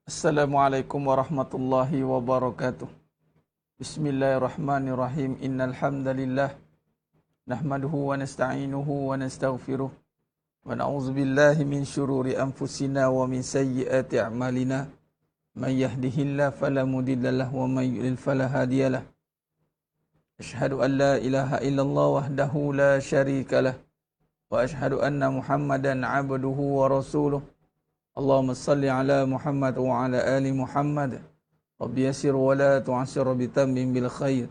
Assalamualaikum warahmatullahi wabarakatuh. Bismillahirrahmanirrahim. Innal hamdalillah nahmaduhu wa nasta'inuhu wa nastaghfiruh wa na'udzu billahi min shururi anfusina wa min sayyiati a'malina. May yahdihillahu fala mudilla lahu wa may yudlil fala hadiyalah. Asyhadu an la ilaha illallah wahdahu la syarika lah wa asyhadu anna Muhammadan 'abduhu wa rasuluh. Allahumma salli ala Muhammad wa ala ali Muhammad. Rabbi yassir wa la tu'assir bitammin bil khair.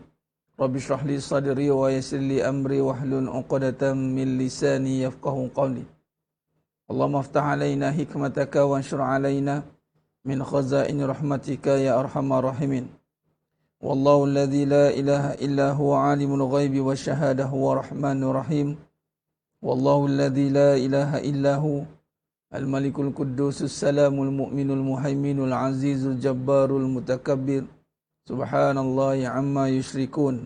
Rabbi shrah li sadri wa yassir li amri wahlul 'uqdatam min lisani yafqahu qawli. Allahumma aftah alaina hikmataka wa anshur alaina min khazain rahmatika ya arhamar rahimin. Wallahu alladhi la ilaha illa huwa alimul ghaibi wasyahadah wa rahmanur rahim. Wallahu alladhi la ilaha illa huwa Al-Malikul Quddusus Salamul Mu'minul Muhaiminul Azizul Jabbarul Mutakabbir. Subhanallahi amma yushrikun.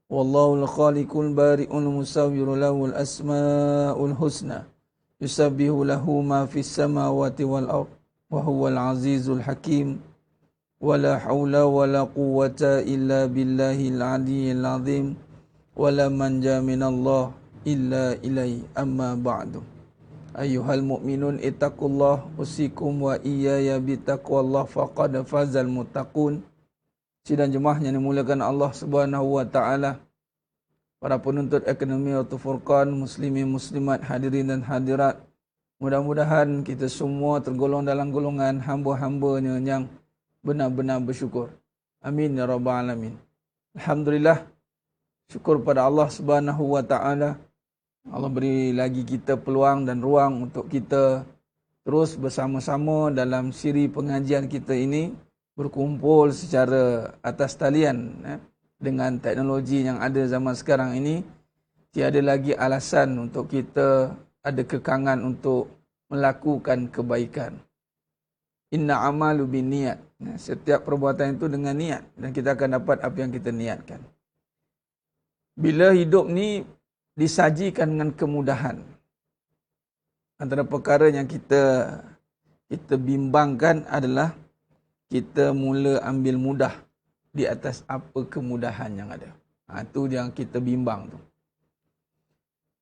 Wallahul Khaliqul Bari'ul Musawwiru lahul asma'ul husna. Yusabbihu lahu ma fis samawati wal ard. Wa huwal azizul hakim. Wala hawla wala quwwata illa billahil aliyyil azim. Wala manja minallah illa ilaihi amma ba'du. Ayyuhal mu'minun ittaqullah usikum wa iyaya bitaqwallah faqad fazal muttaqun. Sidang jemaah yang dimuliakan Allah Subhanahu wa taala, para penuntut Akademi Al-Furqan, muslimin muslimat, hadirin dan hadirat, mudah-mudahan kita semua tergolong dalam golongan hamba-hambanya yang benar-benar bersyukur. Amin ya rabbal alamin. Alhamdulillah, syukur pada Allah Subhanahu wa taala. Allah beri lagi kita peluang dan ruang untuk kita terus bersama-sama dalam siri pengajian kita ini, berkumpul secara atas talian. Dengan teknologi yang ada zaman sekarang ini, tiada lagi alasan untuk kita ada kekangan untuk melakukan kebaikan. Inna amalu bin niat. Setiap perbuatan itu dengan niat, dan kita akan dapat apa yang kita niatkan. Bila hidup ni disajikan dengan kemudahan, antara perkara yang kita bimbangkan adalah kita mula ambil mudah di atas apa kemudahan yang ada. Itu yang kita bimbang tu.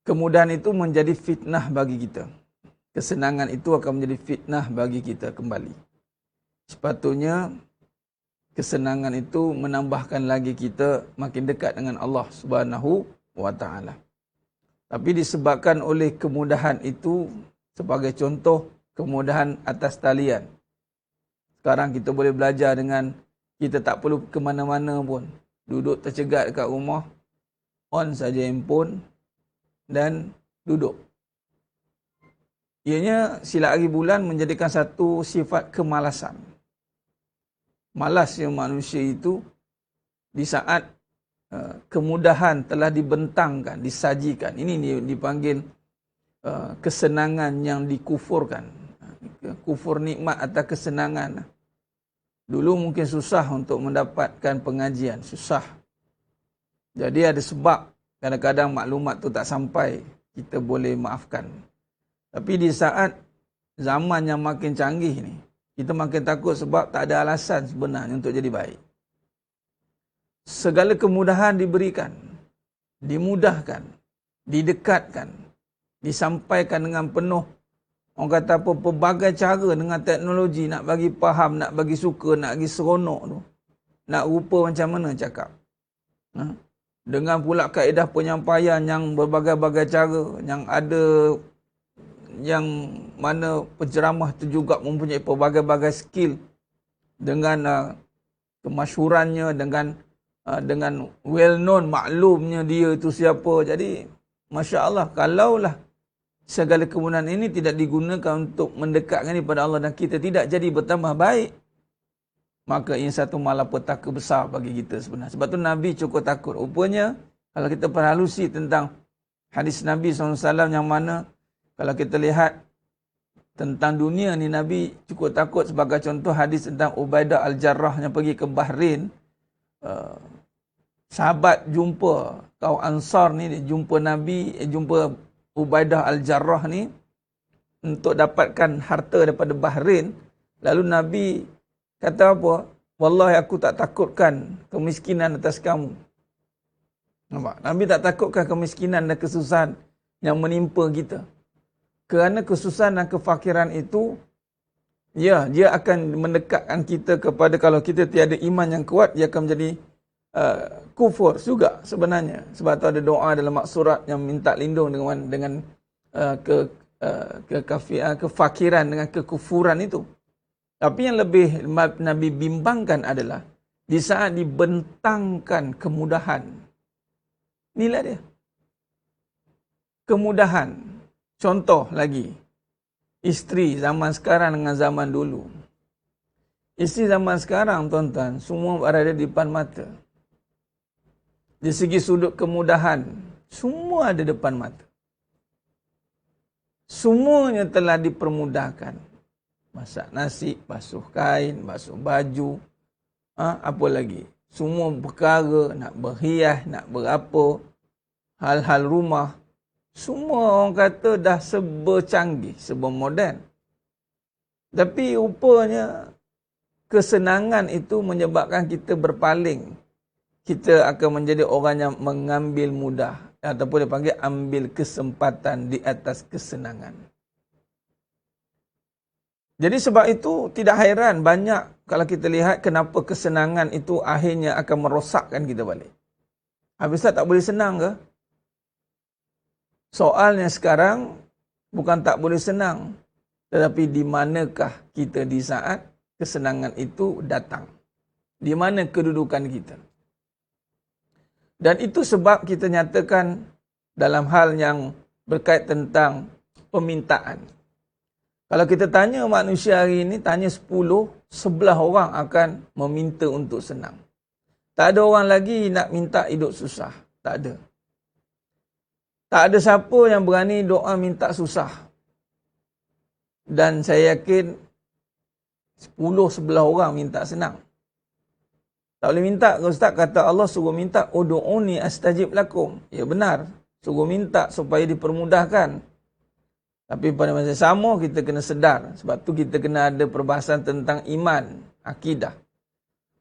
Kemudahan itu menjadi fitnah bagi kita. Kesenangan itu akan menjadi fitnah bagi kita kembali. Sepatutnya kesenangan itu menambahkan lagi kita makin dekat dengan Allah Subhanahu wa taala. Tapi disebabkan oleh kemudahan itu, sebagai contoh kemudahan atas talian. Sekarang kita boleh belajar dengan, kita tak perlu ke mana-mana pun. Duduk tercegat dekat rumah, on saja handphone dan duduk. Ianya silat hari bulan menjadikan satu sifat kemalasan. Malasnya manusia itu di saat kemudahan telah dibentangkan, disajikan. Ini dipanggil kesenangan yang dikufurkan. Kufur nikmat atas kesenangan. Dulu mungkin susah untuk mendapatkan pengajian, susah. Jadi ada sebab kadang-kadang maklumat tu tak sampai, kita boleh maafkan. Tapi di saat zaman yang makin canggih ni, kita makin takut sebab tak ada alasan sebenarnya untuk jadi baik. Segala kemudahan diberikan, dimudahkan, didekatkan, disampaikan dengan penuh, orang kata apa, pelbagai cara dengan teknologi nak bagi faham, nak bagi suka, nak bagi seronok tu. Nak rupa macam mana cakap. Dengan pula kaedah penyampaian yang berbagai-bagai cara, yang ada, yang mana penceramah tu juga mempunyai pelbagai-bagai skill, dengan kemasyhurannya, dengan well known, maklumnya dia itu siapa. Jadi Masya Allah, kalaulah segala kemudahan ini tidak digunakan untuk mendekatkan kepada Allah dan kita tidak jadi bertambah baik, maka ini satu malapetaka besar bagi kita sebenarnya. Sebab tu Nabi cukup takut. Rupanya kalau kita perhalusi tentang hadis Nabi SAW, yang mana kalau kita lihat tentang dunia ni, Nabi cukup takut. Sebagai contoh hadis tentang Ubaidah Al-Jarrah yang pergi ke Bahrain. Sahabat jumpa, kaum Ansar ni jumpa Nabi, jumpa Ubaidah Al-Jarrah ni untuk dapatkan harta daripada Bahrain. Lalu Nabi Kata apa? Wallahi aku tak takutkan kemiskinan atas kamu. Nampak? Nabi tak takutkan kemiskinan dan kesusahan yang menimpa kita. Kerana kesusahan dan kefakiran itu, ya, dia akan mendekatkan kita kepada, kalau kita tiada iman yang kuat, dia akan menjadi kufur juga sebenarnya. Sebab tu ada doa dalam maksurat yang minta lindung dengan kefakiran, dengan kekufuran itu. Tapi yang lebih Nabi bimbangkan adalah di saat dibentangkan kemudahan. Inilah dia. Kemudahan. Contoh lagi. Isteri zaman sekarang dengan zaman dulu. Isteri zaman sekarang, tuan-tuan, semua berada di depan mata. Di segi sudut kemudahan, semua ada depan mata. Semuanya telah dipermudahkan. Masak nasi, basuh kain, basuh baju. Apa lagi? Semua perkara, nak berhias, nak berapa. Hal-hal rumah. Semua orang kata dah serba canggih, serba moden. Tapi rupanya kesenangan itu menyebabkan kita berpaling. Kita akan menjadi orang yang mengambil mudah. Ataupun dipanggil ambil kesempatan di atas kesenangan. Jadi sebab itu tidak hairan banyak kalau kita lihat kenapa kesenangan itu akhirnya akan merosakkan kita balik. Habis tak boleh senang ke? Soalnya sekarang bukan tak boleh senang, tetapi di manakah kita di saat kesenangan itu datang? Di mana kedudukan kita? Dan itu sebab kita nyatakan dalam hal yang berkait tentang permintaan. Kalau kita tanya manusia hari ini, tanya 10, 11 orang akan meminta untuk senang. Tak ada orang lagi nak minta hidup susah. Tak ada. Tak ada siapa yang berani doa minta susah. Dan saya yakin 10-11 orang minta senang. Tak boleh minta. Ustaz kata Allah suruh minta, udu'uni astajib lakum. Ya benar. Suruh minta supaya dipermudahkan. Tapi pada masa sama kita kena sedar. Sebab tu kita kena ada perbahasan tentang iman, akidah.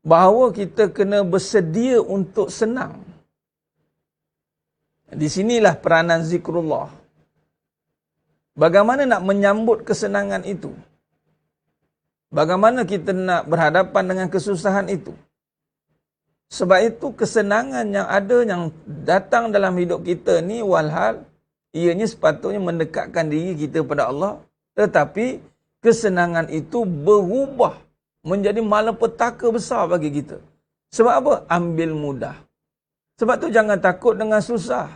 Bahawa kita kena bersedia untuk senang. Di sinilah peranan zikrullah. Bagaimana nak menyambut kesenangan itu? Bagaimana kita nak berhadapan dengan kesusahan itu? Sebab itu kesenangan yang ada, yang datang dalam hidup kita ni, walhal, ianya sepatutnya mendekatkan diri kita pada Allah. Tetapi kesenangan itu berubah menjadi malapetaka besar bagi kita. Sebab apa? Ambil mudah. Sebab tu jangan takut dengan susah.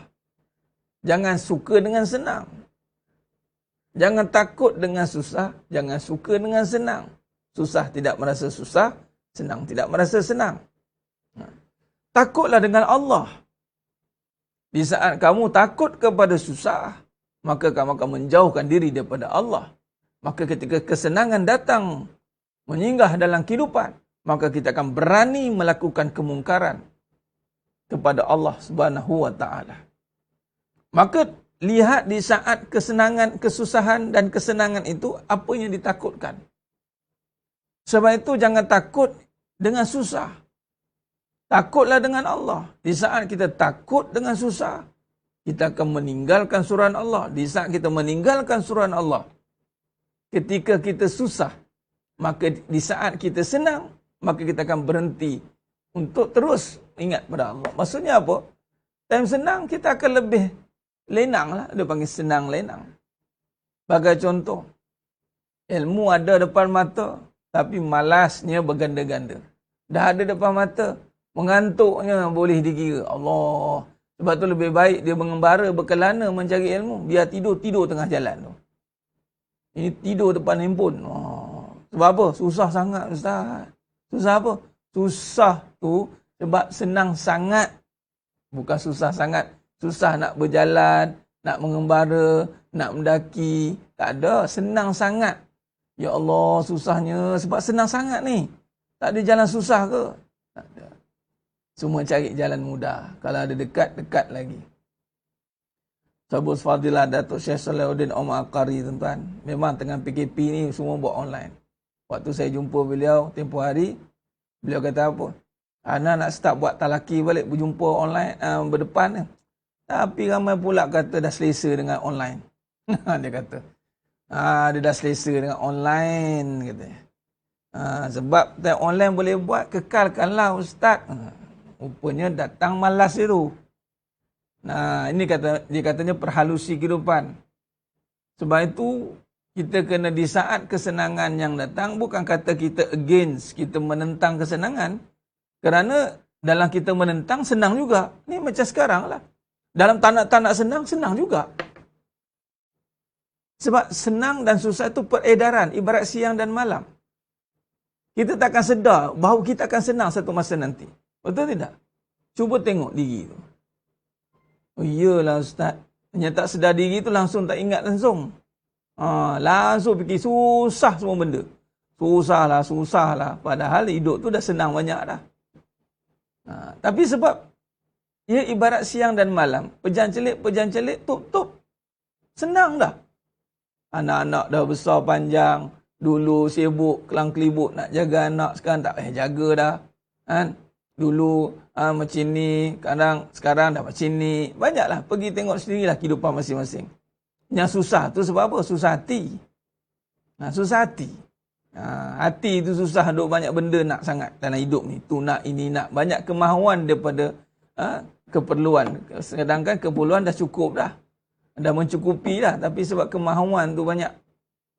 Jangan suka dengan senang. Jangan takut dengan susah. Jangan suka dengan senang. Susah tidak merasa susah. Senang tidak merasa senang. Takutlah dengan Allah. Di saat kamu takut kepada susah, maka kamu akan menjauhkan diri daripada Allah. Maka ketika kesenangan datang menyinggah dalam kehidupan, maka kita akan berani melakukan kemungkaran kepada Allah Subhanahu wa taala. Maka lihat di saat kesenangan, kesusahan dan kesenangan itu apa yang ditakutkan. Sebab itu jangan takut dengan susah. Takutlah dengan Allah. Di saat kita takut dengan susah, kita akan meninggalkan suruhan Allah. Di saat kita meninggalkan suruhan Allah, ketika kita susah, maka di saat kita senang, maka kita akan berhenti untuk terus ingat pada Allah. Maksudnya apa? Time senang kita akan lebih lenang lah. Dia panggil senang lenang. Bagai contoh, ilmu ada depan mata, tapi malasnya berganda-ganda. Dah ada depan mata, mengantuknya boleh dikira. Allah. Sebab tu lebih baik dia mengembara, berkelana mencari ilmu. Biar tidur tengah jalan tu. Ini tidur depan handphone. Sebab apa? Susah sangat, Ustaz. Susah apa? Susah tu sebab senang sangat. Bukan susah sangat. Susah nak berjalan, nak mengembara, nak mendaki. Tak ada. Senang sangat. Ya Allah, susahnya sebab senang sangat ni. Tak ada jalan susah ke? Tak ada. Semua cari jalan mudah. Kalau ada dekat, dekat lagi. Sahabat Fadilah Datuk Syekh Salahuddin Omar Al-Qari, tuan-tuan. Memang tengah PKP ni semua buat online. Waktu saya jumpa beliau tempoh hari, beliau kata apa? Ana nak start buat talaki balik, berjumpa online, berdepan. Tapi ramai pula kata dah selesa dengan online. Dia kata. Dia dah selesa dengan online, katanya. Sebab online boleh buat, kekalkanlah ustaz. Rupanya datang malas itu. Nah, ini dia katanya perhalusi kehidupan. Sebab itu kita kena di saat kesenangan yang datang, bukan kata kita against, kita menentang kesenangan. Kerana dalam kita menentang senang juga. Ni macam sekarang lah. Dalam tak nak senang, senang juga. Sebab senang dan susah itu peredaran, ibarat siang dan malam. Kita tak akan sedar bahawa kita akan senang satu masa nanti. Betul tidak? Cuba tengok diri tu. Oh iyalah ustaz. Hanya tak sedar diri tu langsung tak ingat langsung. Langsung fikir susah semua benda. Susah lah. Padahal hidup tu dah senang banyak dah. Tapi sebab ia ibarat siang dan malam. Pejam celik, tup. Senang dah. Anak-anak dah besar panjang. Dulu sibuk, kelang-kelibuk nak jaga anak. Sekarang tak payah jaga dah. Kan? Dulu macam ni. Sekarang dah macam ni. Banyaklah. Pergi tengok sendirilah kehidupan masing-masing. Yang susah tu sebab apa? Susah hati. Susah hati. Hati tu susah, duk banyak benda nak sangat dalam hidup ni. Tu nak, ini nak. Banyak kemahuan daripada keperluan. Sedangkan keperluan dah cukup dah. Dah mencukupi dah. Tapi sebab kemahuan tu banyak.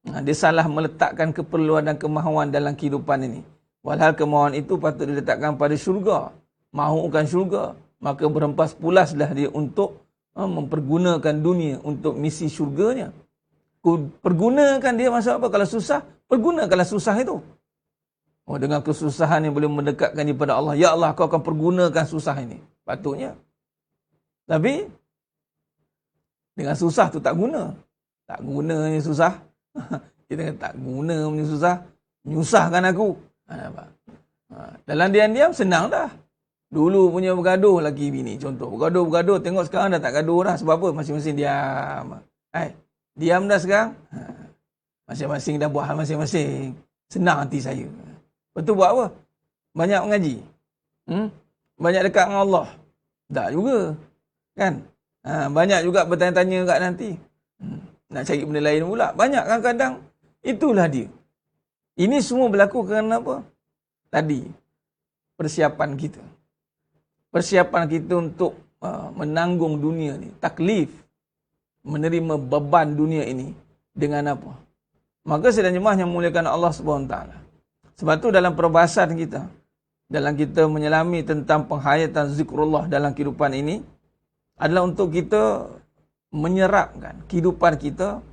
Dia salah meletakkan keperluan dan kemahuan dalam kehidupan ini. Walhal kemahuan itu patut diletakkan pada syurga. Mahukan syurga. Maka berempas pulaslah dia untuk mempergunakan dunia untuk misi syurganya. Pergunakan dia maksud apa? Kalau susah, pergunakanlah susah itu. Dengan kesusahan yang boleh mendekatkan kepada Allah. Ya Allah, kau akan pergunakan susah ini. Patutnya. Tapi, dengan susah tu tak guna. Tak guna ni susah. Kita kata tak guna punya susah. Menyusahkan aku. Dalam diam-diam senang dah. Dulu punya bergaduh laki bini. Contoh, bergaduh. Tengok sekarang dah tak gaduh dah. Sebab apa? Masing-masing diam. Diam dah sekarang. Masing-masing dah buat hal masing-masing. Senang hati saya. Betul buat apa? Banyak mengaji. Banyak dekat dengan Allah. Tak juga. Kan? Banyak juga bertanya-tanya kat nanti. Nak cari benda lain pula. Banyak kadang-kadang. Itulah dia. Ini semua berlaku kerana apa? Tadi. Persiapan kita. Persiapan kita untuk menanggung dunia ni. Taklif. Menerima beban dunia ini. Dengan apa? Maka sedang jemaah yang memuliakan Allah SWT. Sebab tu dalam perbahasan kita. Dalam kita menyelami tentang penghayatan zikrullah dalam kehidupan ini. Adalah untuk kita menyerapkan kehidupan kita.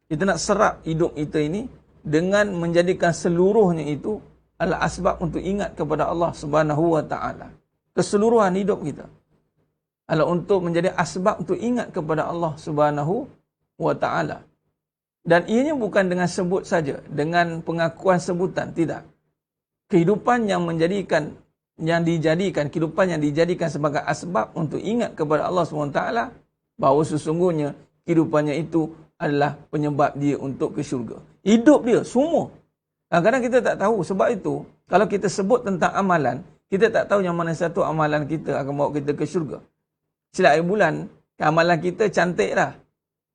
Kita nak serap hidup kita ini. Dengan menjadikan seluruhnya itu adalah asbab untuk ingat kepada Allah Subhanahu Wa Taala. Keseluruhan hidup kita adalah untuk menjadi asbab untuk ingat kepada Allah Subhanahu Wa Taala. Dan ianya bukan dengan sebut saja, dengan pengakuan sebutan, tidak. Kehidupan yang dijadikan sebagai asbab untuk ingat kepada Allah Subhanahu Wa Taala, bahawa sesungguhnya kehidupannya itu adalah penyebab dia untuk ke syurga. Hidup dia, semua. Kadang-kadang kita tak tahu. Sebab itu, kalau kita sebut tentang amalan, kita tak tahu yang mana satu amalan kita akan bawa kita ke syurga. Setiap akhir bulan, amalan kita cantik dah.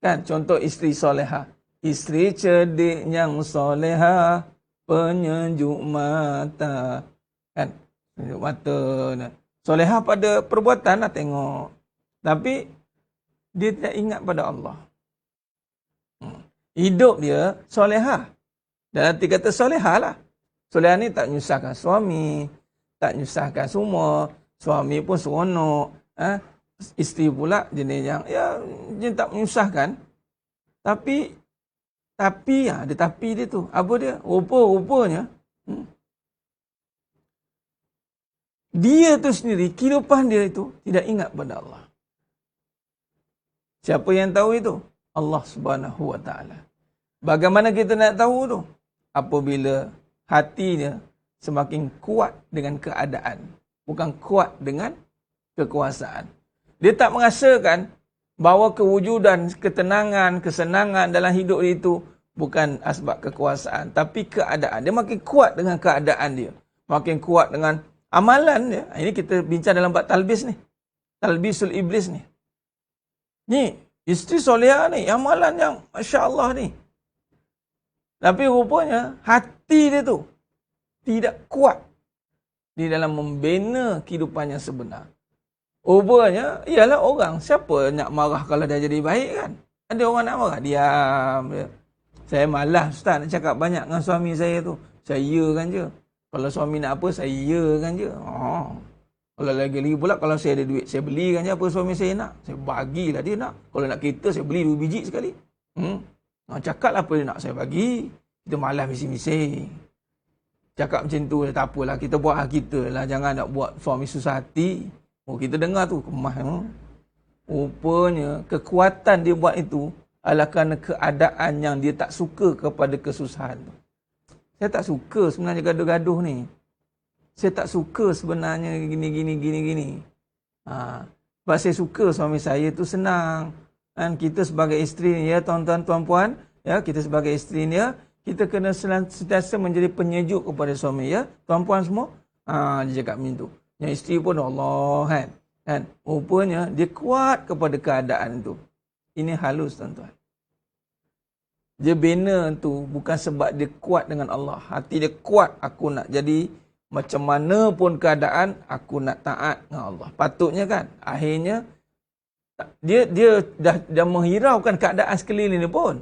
Kan? Contoh isteri solehah. Isteri cerdik yang solehah, penyejuk mata. Kan? Penyejuk mata. Solehah pada perbuatan lah tengok. Tapi, dia tidak ingat pada Allah. Hidup dia solehah. Dan arti kata solehah lah. Solehah ni tak menyusahkan suami. Tak menyusahkan semua. Suami pun seronok. Isteri pula jenis yang dia tak menyusahkan. Tapi ada tapi dia tu. Apa dia? Rupa-rupanya. Dia tu sendiri, kehidupan dia itu tidak ingat pada Allah. Siapa yang tahu itu? Allah Subhanahu Wa Taala. Bagaimana kita nak tahu tu? Apabila hatinya semakin kuat dengan keadaan. Bukan kuat dengan kekuasaan. Dia tak merasakan bahawa kewujudan, ketenangan, kesenangan dalam hidup itu Bukan asbab kekuasaan, tapi keadaan. Dia makin kuat dengan keadaan dia. Makin kuat dengan amalan dia. Ini kita bincang dalam bab talbis ni. Talbisul iblis ni. Ni, isteri soleha ni, amalan yang Masya Allah ni. Tapi rupanya, hati dia tu tidak kuat di dalam membina kehidupan yang sebenar. Rupanya, ialah orang. Siapa nak marah kalau dia jadi baik kan? Ada orang nak marah, diam dia. Saya malas Ustaz nak cakap banyak dengan suami saya tu. Saya yakan je. Kalau suami nak apa, saya yakan je. Kalau lagi-lagi pula, kalau saya ada duit, saya belikan je apa suami saya nak. Saya bagilah dia nak. Kalau nak kereta, saya beli 2 biji sekali. Cakaplah apa dia nak, saya bagi. Kita malas bising-bising. Cakap macam tu, tak apalah. Kita buat hak kita lah. Jangan nak buat suami susah hati. Kita dengar tu, kemah. Rupanya, kekuatan dia buat itu adalah kerana keadaan yang dia tak suka kepada kesusahan. Saya tak suka sebenarnya gaduh-gaduh ni. Saya tak suka sebenarnya gini. Sebab saya suka suami saya tu senang. Dan kita sebagai isteri ni, ya tuan-tuan, tuan-puan, ya, kita sebagai isteri ni, ya, kita kena sentiasa menjadi penyejuk kepada suami, ya. Tuan-puan semua, dia cakap macam tu. Yang isteri pun Allah kan. Rupanya dia kuat kepada keadaan tu. Ini halus tuan-tuan. Dia bina tu bukan sebab dia kuat dengan Allah. Hati dia kuat, aku nak jadi macam mana pun keadaan, aku nak taat dengan Allah. Patutnya kan. Akhirnya, dia dah menghiraukan keadaan sekeliling dia pun.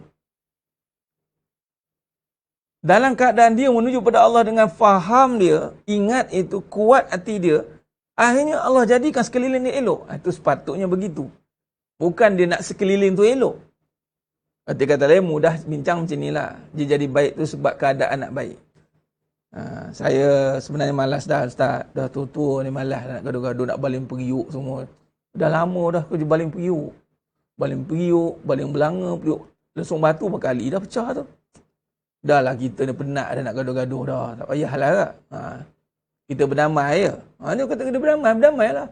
Dalam keadaan dia menuju pada Allah dengan faham dia, ingat itu, kuat hati dia, akhirnya Allah jadikan sekeliling dia elok. Itu sepatutnya begitu. Bukan dia nak sekeliling tu elok. Arti kata lain, mudah bincang macam inilah. Dia jadi baik tu sebab keadaan nak baik. Saya sebenarnya malas dah, Ustaz. Dah tua-tua ni malas nak gaduh-gaduh, nak baling periuk semua. Dah lama dah kerja baling periuk. Baling periuk, baling belanga, periuk lesung batu berkali dah pecah tu. Dah lah kita ni penat dah nak gaduh-gaduh dah. Tak payahlah tak. Kita berdamai je. Dia kata kita berdamai lah.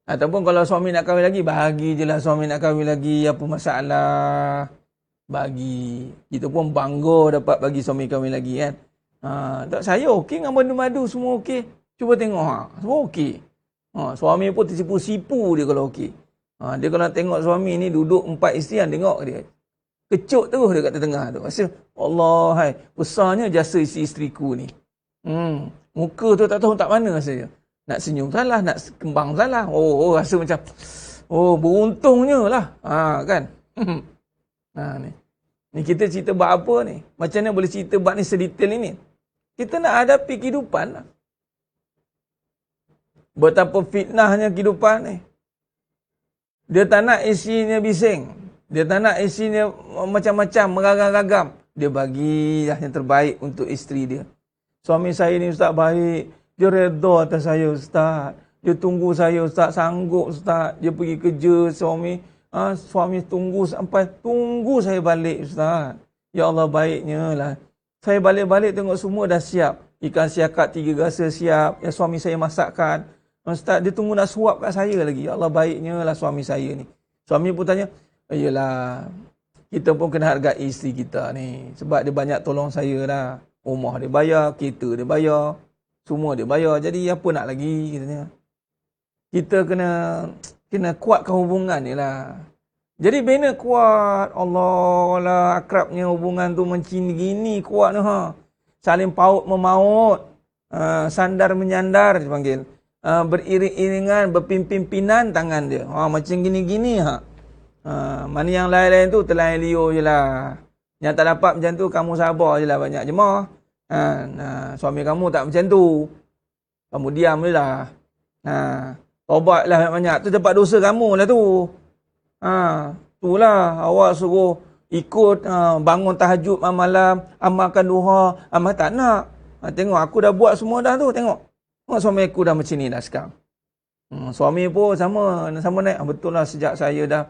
Ataupun kalau suami nak kahwin lagi, bagi je lah suami nak kahwin lagi. Apa masalah? Bagi. Kita pun bangga dapat bagi suami kahwin lagi kan. Tak, saya okey dengan madu-madu, semua okey. Cuba tengok, semua okey. Suami pun tersipu-sipu dia kalau okey. Dia kalau tengok suami ni duduk 4 isteri, tengok dia. Kecut terus dia kat tengah tu. Rasa, Allah, besarnya jasa isteri-isteriku ni. Muka tu tak tahu tak mana rasanya. Nak senyum salah, nak kembang salah. Rasa macam, beruntungnya lah. Kan? Ni kita cerita bab apa ni? Macam mana boleh cerita bab ni sedetail ini? Kita nak hadapi kehidupan lah. Betapa fitnahnya kehidupan ni. Dia tak nak isinya bising. Dia tak nak isinya macam-macam, meragam-ragam. Dia bagi yang terbaik untuk isteri dia. Suami saya ni Ustaz baik. Dia redha atas saya Ustaz. Dia tunggu saya Ustaz, sanggup Ustaz. Dia pergi kerja suami. Suami tunggu sampai tunggu saya balik Ustaz. Ya Allah baiknya lah. Saya balik-balik tengok semua dah siap. Ikan siakap 3 rasa siap. Yang suami saya masakkan. Ustaz dia tunggu nak suap kat saya lagi. Ya Allah baiknya lah suami saya ni. Suami pun tanya, yelah, kita pun kena hargai isteri kita ni. Sebab dia banyak tolong saya dah. Rumah dia bayar, kereta dia bayar. Semua dia bayar. Jadi apa nak lagi katanya. Kita kena kuatkan hubungan ni lah. Jadi bina kuat. Allah lah akrabnya hubungan tu macam gini kuat ni Saling paut memaut. Sandar menyandar dia panggil. Beriring-iringan, berpimpin-pinan tangan dia. Macam gini-gini mana yang lain-lain tu terlain liur je lah. Yang tak dapat macam tu kamu sabar je lah banyak jemaah. Suami kamu tak macam tu. Kamu diam je lah. Tobatlah banyak-banyak. Tu dapat dosa kamu lah tu. Itulah awak suruh ikut bangun tahajud malam, amalkan duha, amal tak nak. Tengok aku dah buat semua dah tu, tengok. Suami aku dah macam ni dah sekarang. Suami pun sama naik. Betul lah sejak saya dah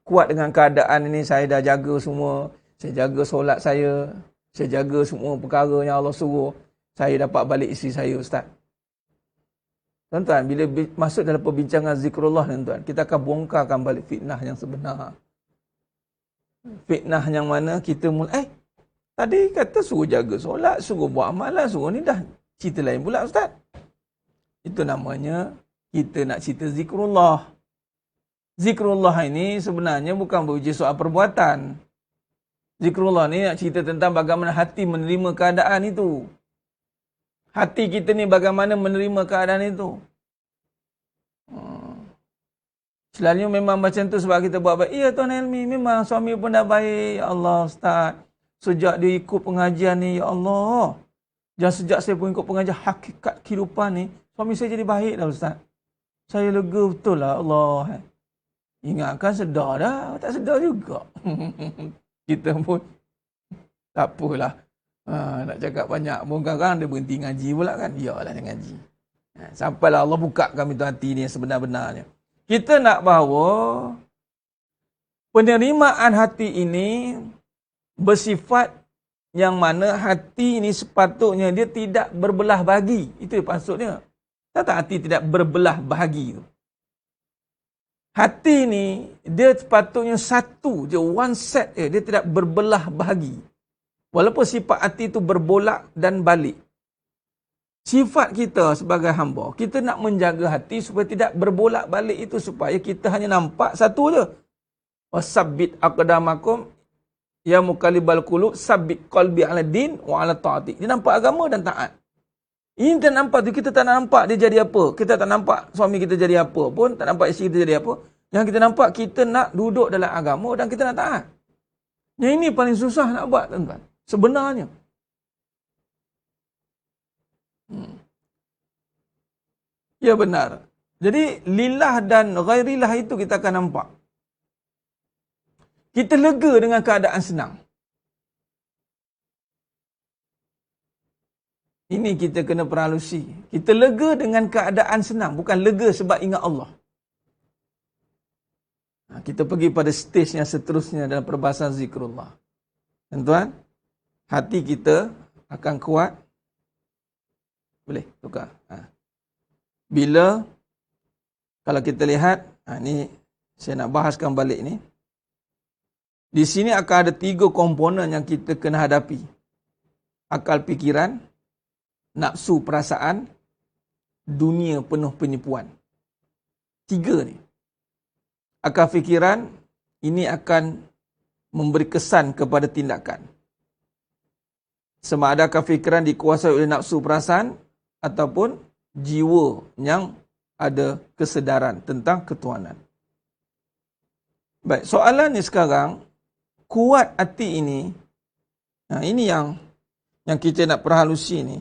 kuat dengan keadaan ini, saya dah jaga semua. Saya jaga solat saya. Saya jaga semua perkara yang Allah suruh. Saya dapat balik isteri saya Ustaz. Tuan-tuan, bila masuk dalam perbincangan zikrullah tuan-tuan, kita akan bongkarkan balik fitnah yang sebenar. Fitnah yang mana kita mulai, tadi kata suruh jaga solat, suruh buat amalan, suruh ni, dah cerita lain pula ustaz. Itu namanya kita nak cerita zikrullah. Zikrullah ini sebenarnya bukan berujuk soal perbuatan. Zikrullah ni nak cerita tentang bagaimana hati menerima keadaan itu. Hati kita ni bagaimana menerima keadaan itu. Selalunya memang macam tu sebab kita buat baik. Ya Tuan Helmi, memang suami pun dah baik. Ya Allah Ustaz, sejak dia ikut pengajian ni, ya Allah. Dan sejak saya pun ikut pengajian hakikat kehidupan ni, suami saya jadi baik dah Ustaz. Saya lega betul lah Allah. Ingatkan sedar dah, tak sedar juga. Kita pun tak apalah. Nak cakap banyak pun kadang-kadang dia berhenti ngaji pula kan. Yalah dia ngaji. Sampailah Allah bukakan pintu hati ni yang sebenar-benarnya. Kita nak bahawa penerimaan hati ini bersifat yang mana hati ini sepatutnya dia tidak berbelah bahagi. Itu maksudnya. Tak hati tidak berbelah bahagi tu. Hati ni dia sepatutnya satu je, one set je. Dia tidak berbelah bahagi. Walaupun sifat hati itu berbolak dan balik. Sifat kita sebagai hamba, kita nak menjaga hati supaya tidak berbolak balik itu, supaya kita hanya nampak satu je. Wasabbit aqdamakum ya muqallibal qulub, sabbit qalbi ala din wa ala ta'ati. Dia nampak agama dan taat. Ini tak nampak tu, kita tak nampak dia jadi apa. Kita tak nampak suami kita jadi apa pun, tak nampak isteri kita jadi apa. Yang kita nampak, kita nak duduk dalam agama dan kita nak taat. Yang ini paling susah nak buat, tuan-tuan. Sebenarnya. Ya benar. Jadi lillah dan ghairillah itu kita akan nampak. Kita lega dengan keadaan senang. Ini kita kena peralusi. Kita lega dengan keadaan senang. Bukan lega sebab ingat Allah. Kita pergi pada stage yang seterusnya dalam perbahasan zikrullah. Tuan-tuan, hati kita akan kuat. Boleh tukar. Bila, kalau kita lihat, ni saya nak bahaskan balik ni. Di sini akan ada 3 komponen yang kita kena hadapi. Akal fikiran, nafsu perasaan, dunia penuh penipuan. 3 ni. Akal fikiran, ini akan memberi kesan kepada tindakan. Sama ada akal fikiran dikuasai oleh nafsu perasaan, ataupun jiwa yang ada kesedaran tentang ketuhanan. Baik, soalannya sekarang, kuat hati ini, ini yang kita nak perhalusi ni.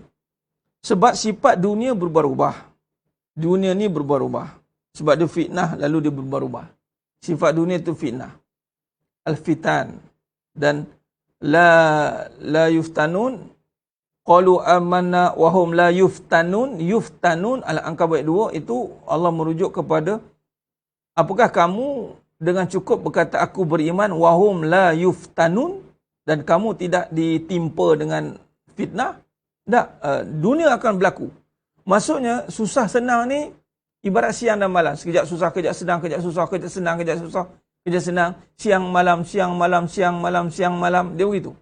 Sebab sifat dunia berubah-ubah. Dunia ni berubah-ubah. Sebab dia fitnah, lalu dia berubah-ubah. Sifat dunia itu fitnah. Al-fitan. Dan la yuftanun. Qalu amanna wahum la yuftanun. Yuftanun Al-Ankabut 2 itu Allah merujuk kepada, apakah kamu dengan cukup berkata aku beriman, wahum la yuftanun, dan kamu tidak ditimpa dengan fitnah? Tak, dunia akan berlaku. Maksudnya susah senang ni ibarat siang dan malam. Sekejap susah, kejap senang, kejap susah, kejap senang, kejap susah, kejap senang. Siang malam, siang malam, siang malam, siang malam. Dia begitu.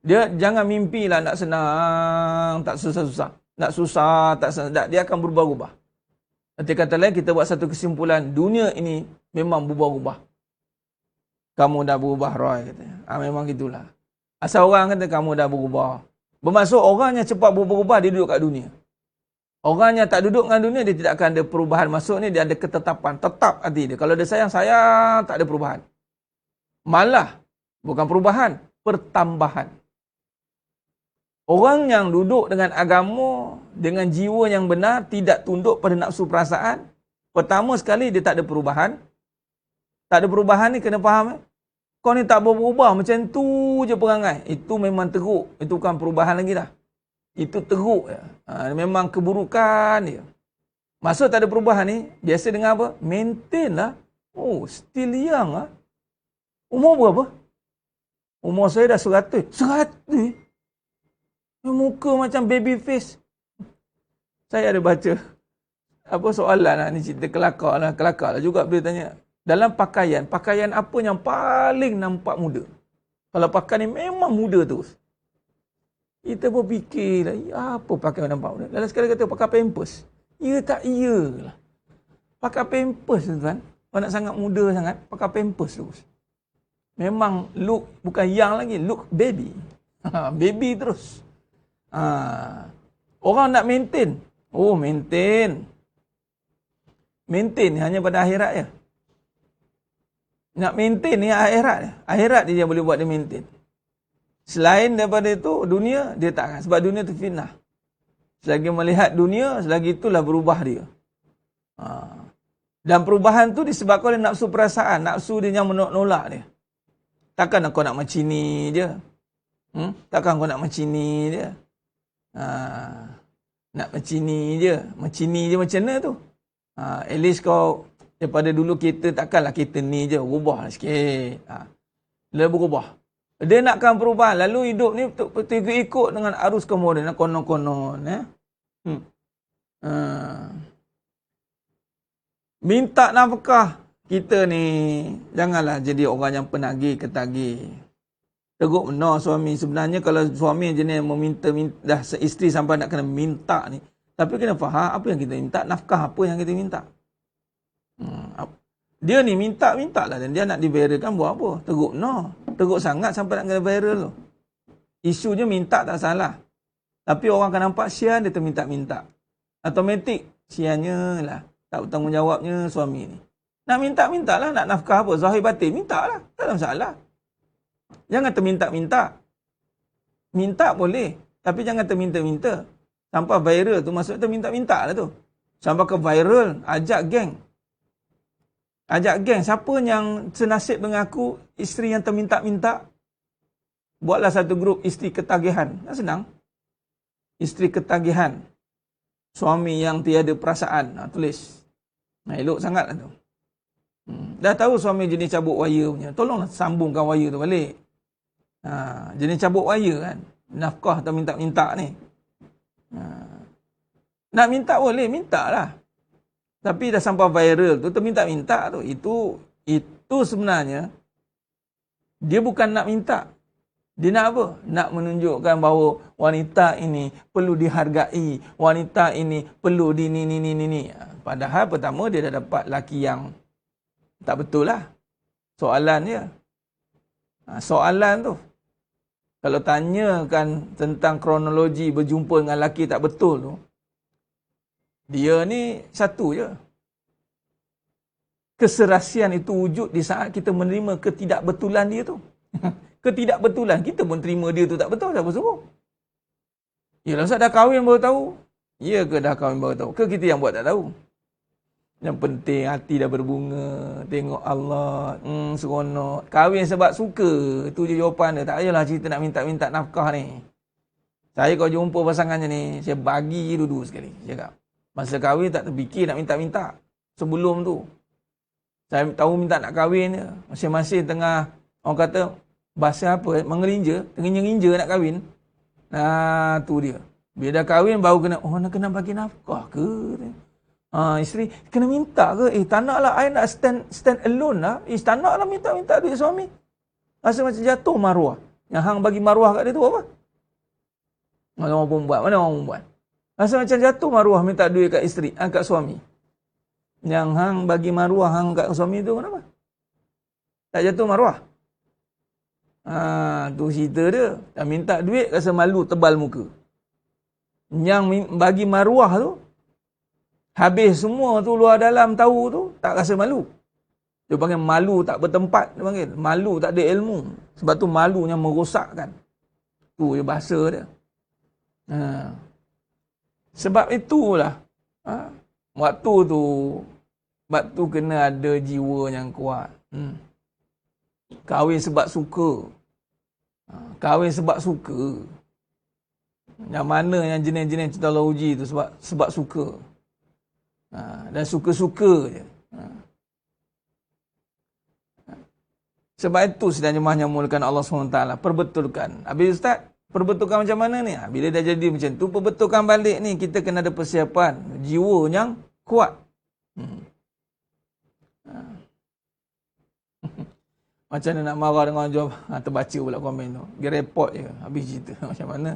Dia jangan mimpilah nak senang, tak susah-susah. Nak susah, tak senang. Dia akan berubah-ubah. Nanti kata lain, kita buat satu kesimpulan. Dunia ini memang berubah-ubah. Kamu dah berubah, Roy. Kata. Memang gitulah. Asal orang kata kamu dah berubah. Bermaksud orang yang cepat berubah, dia duduk kat dunia. Orang yang tak duduk dengan dunia, dia tidak akan ada perubahan. Maksudnya dia ada ketetapan. Tetap hati dia. Kalau dia sayang, tak ada perubahan. Malah, bukan perubahan, pertambahan. Orang yang duduk dengan agama, dengan jiwa yang benar, tidak tunduk pada nafsu perasaan. Pertama sekali, dia tak ada perubahan. Tak ada perubahan ni kena faham. Kau ni tak berubah, macam tu je perangai. Itu memang teruk. Itu bukan perubahan lagi dah. Itu teruk. Memang keburukan dia. Maksud tak ada perubahan ni, biasa dengan apa? Maintain lah. Oh, still young lah. Umur berapa? Umur saya dah 100. 100? Muka macam baby face. Saya ada baca apa soalan lah, ni cerita kelakar lah juga bila tanya. dalam pakaian, pakaian apa yang paling nampak muda? Kalau pakaian ni memang muda terus. Kita berfikirlah, apa pakaian nampak muda? Dalam sekali kata pakai pampers. Ya tak iyalah. Pakai pampers tuan. Kalau nak sangat muda sangat, pakai pampers terus. Memang look, bukan young lagi, look baby. Baby terus. Orang nak maintain. Oh, maintain. Maintain hanya pada akhirat je. Nak maintain ni akhirat je. Akhirat dia boleh buat dia maintain. Selain daripada itu, dunia dia tak akan. Sebab dunia tu fitnah. Selagi melihat dunia, selagi itulah berubah dia. Dan perubahan tu disebabkan oleh nafsu perasaan. Nafsu dia yang menolak dia. Takkan kau nak macam ni je. Takkan kau nak macam ni je. Nak macam ni je. Macam ni je macam mana tu. At least kau, daripada dulu kita takkanlah kita ni je. Berubah lah sikit. Dia berubah. Dia nakkan perubahan. Lalu hidup ni ikut dengan arus kemudian. Konon-konon. Minta nafkah. Kita ni janganlah jadi orang yang penagih ketagih. Teruk benar suami. Sebenarnya kalau suami jenis meminta, dah isteri sampai nak kena minta ni. Tapi kena faham apa yang kita minta. Nafkah apa yang kita minta. Dia ni minta lah. Dan dia nak diviralkan buat apa? Teruk benar. Teruk sangat sampai nak kena viral tu. Isunya minta tak salah. Tapi orang akan nampak sian dia terminta-minta. Automatik siannya lah. Tak bertanggungjawabnya suami ni. Nak minta-minta lah. Nak nafkah apa? Zahir batin. Minta lah. Tak ada masalah. Jangan terminta-minta. Minta boleh. Tapi jangan terminta-minta. Sampai viral tu maksudnya terminta-minta lah tu. Sampai ke viral. Ajak geng. Ajak geng. Siapa yang senasib dengan aku, isteri yang terminta-minta, buatlah satu grup isteri ketagihan. Tak senang. Isteri ketagihan. Suami yang tiada perasaan. Tulis. Elok sangat lah tu. Dah tahu suami jenis cabut wire punya. Tolonglah sambungkan wire tu balik. Jenis cabut wire kan. Nafkah atau minta-minta ni. Nak minta boleh, minta lah. Tapi dah sampai viral tu, terminta-minta tu. Itu sebenarnya, dia bukan nak minta. Dia nak apa? Nak menunjukkan bahawa wanita ini perlu dihargai. Wanita ini perlu di ni. Padahal pertama dia dah dapat laki yang tak betul lah. Soalan dia. Soalan tu. Kalau tanyakan tentang kronologi berjumpa dengan laki tak betul tu, dia ni satu je. Keserasian itu wujud di saat kita menerima ketidakbetulan dia tu. Ketidakbetulan. Kita pun terima dia tu tak betul. Siapa suruh? Yalah, Ustaz dah kahwin baru tahu. Ya ke dah kahwin baru tahu? Ke kita yang buat tak tahu? Yang penting hati dah berbunga. Tengok Allah. Seronok. Kahwin sebab suka. Itu je jawapan dia. Tak payahlah cerita nak minta-minta nafkah ni. Saya kalau jumpa pasangannya ni, saya bagi dulu sekali. Cakap. Masa kahwin tak terfikir nak minta-minta. Sebelum tu. Saya tahu minta nak kahwin je. Masing-masing tengah, orang kata, bahasa apa? Mengerinja. Tengah-rinja nak kahwin. Nah, tu dia. Bila dah kahwin baru kena, nak kena bagi nafkah ke? Isteri, kena minta ke? Tak nak lah, I nak stand alone lah. Tak nak lah minta-minta duit suami. Rasa macam jatuh maruah. Yang hang bagi maruah kat dia tu apa? Mana orang perempuan? Mana orang perempuan? Rasa macam jatuh maruah minta duit kat isteri, kat suami. Yang hang bagi maruah hang kat suami tu kenapa? Tak jatuh maruah? Tu cerita dia. Dah minta duit, rasa malu tebal muka. Yang bagi maruah tu, habis semua tu luar dalam tahu tu, tak rasa malu. Dia panggil malu tak bertempat. Dia panggil malu tak ada ilmu. Sebab tu malu yang merosakkan. Tu je bahasa dia. Sebab itulah. Waktu tu kena ada jiwa yang kuat. Kahwin sebab suka. Kahwin sebab suka. Yang mana yang jenis-jenis cinta Allah uji tu sebab suka. Dan suka-suka je. Sebab itu sedang jemaah yang mulakan Allah SWT. Perbetulkan. Habis Ustaz, perbetulkan macam mana ni? Bila dah jadi macam tu, perbetulkan balik ni. Kita kena ada persiapan. Jiwa yang kuat. Macam mana nak marah dengan orang jawab, terbaca pula komen tu. Dia report je, habis cerita. Macam mana?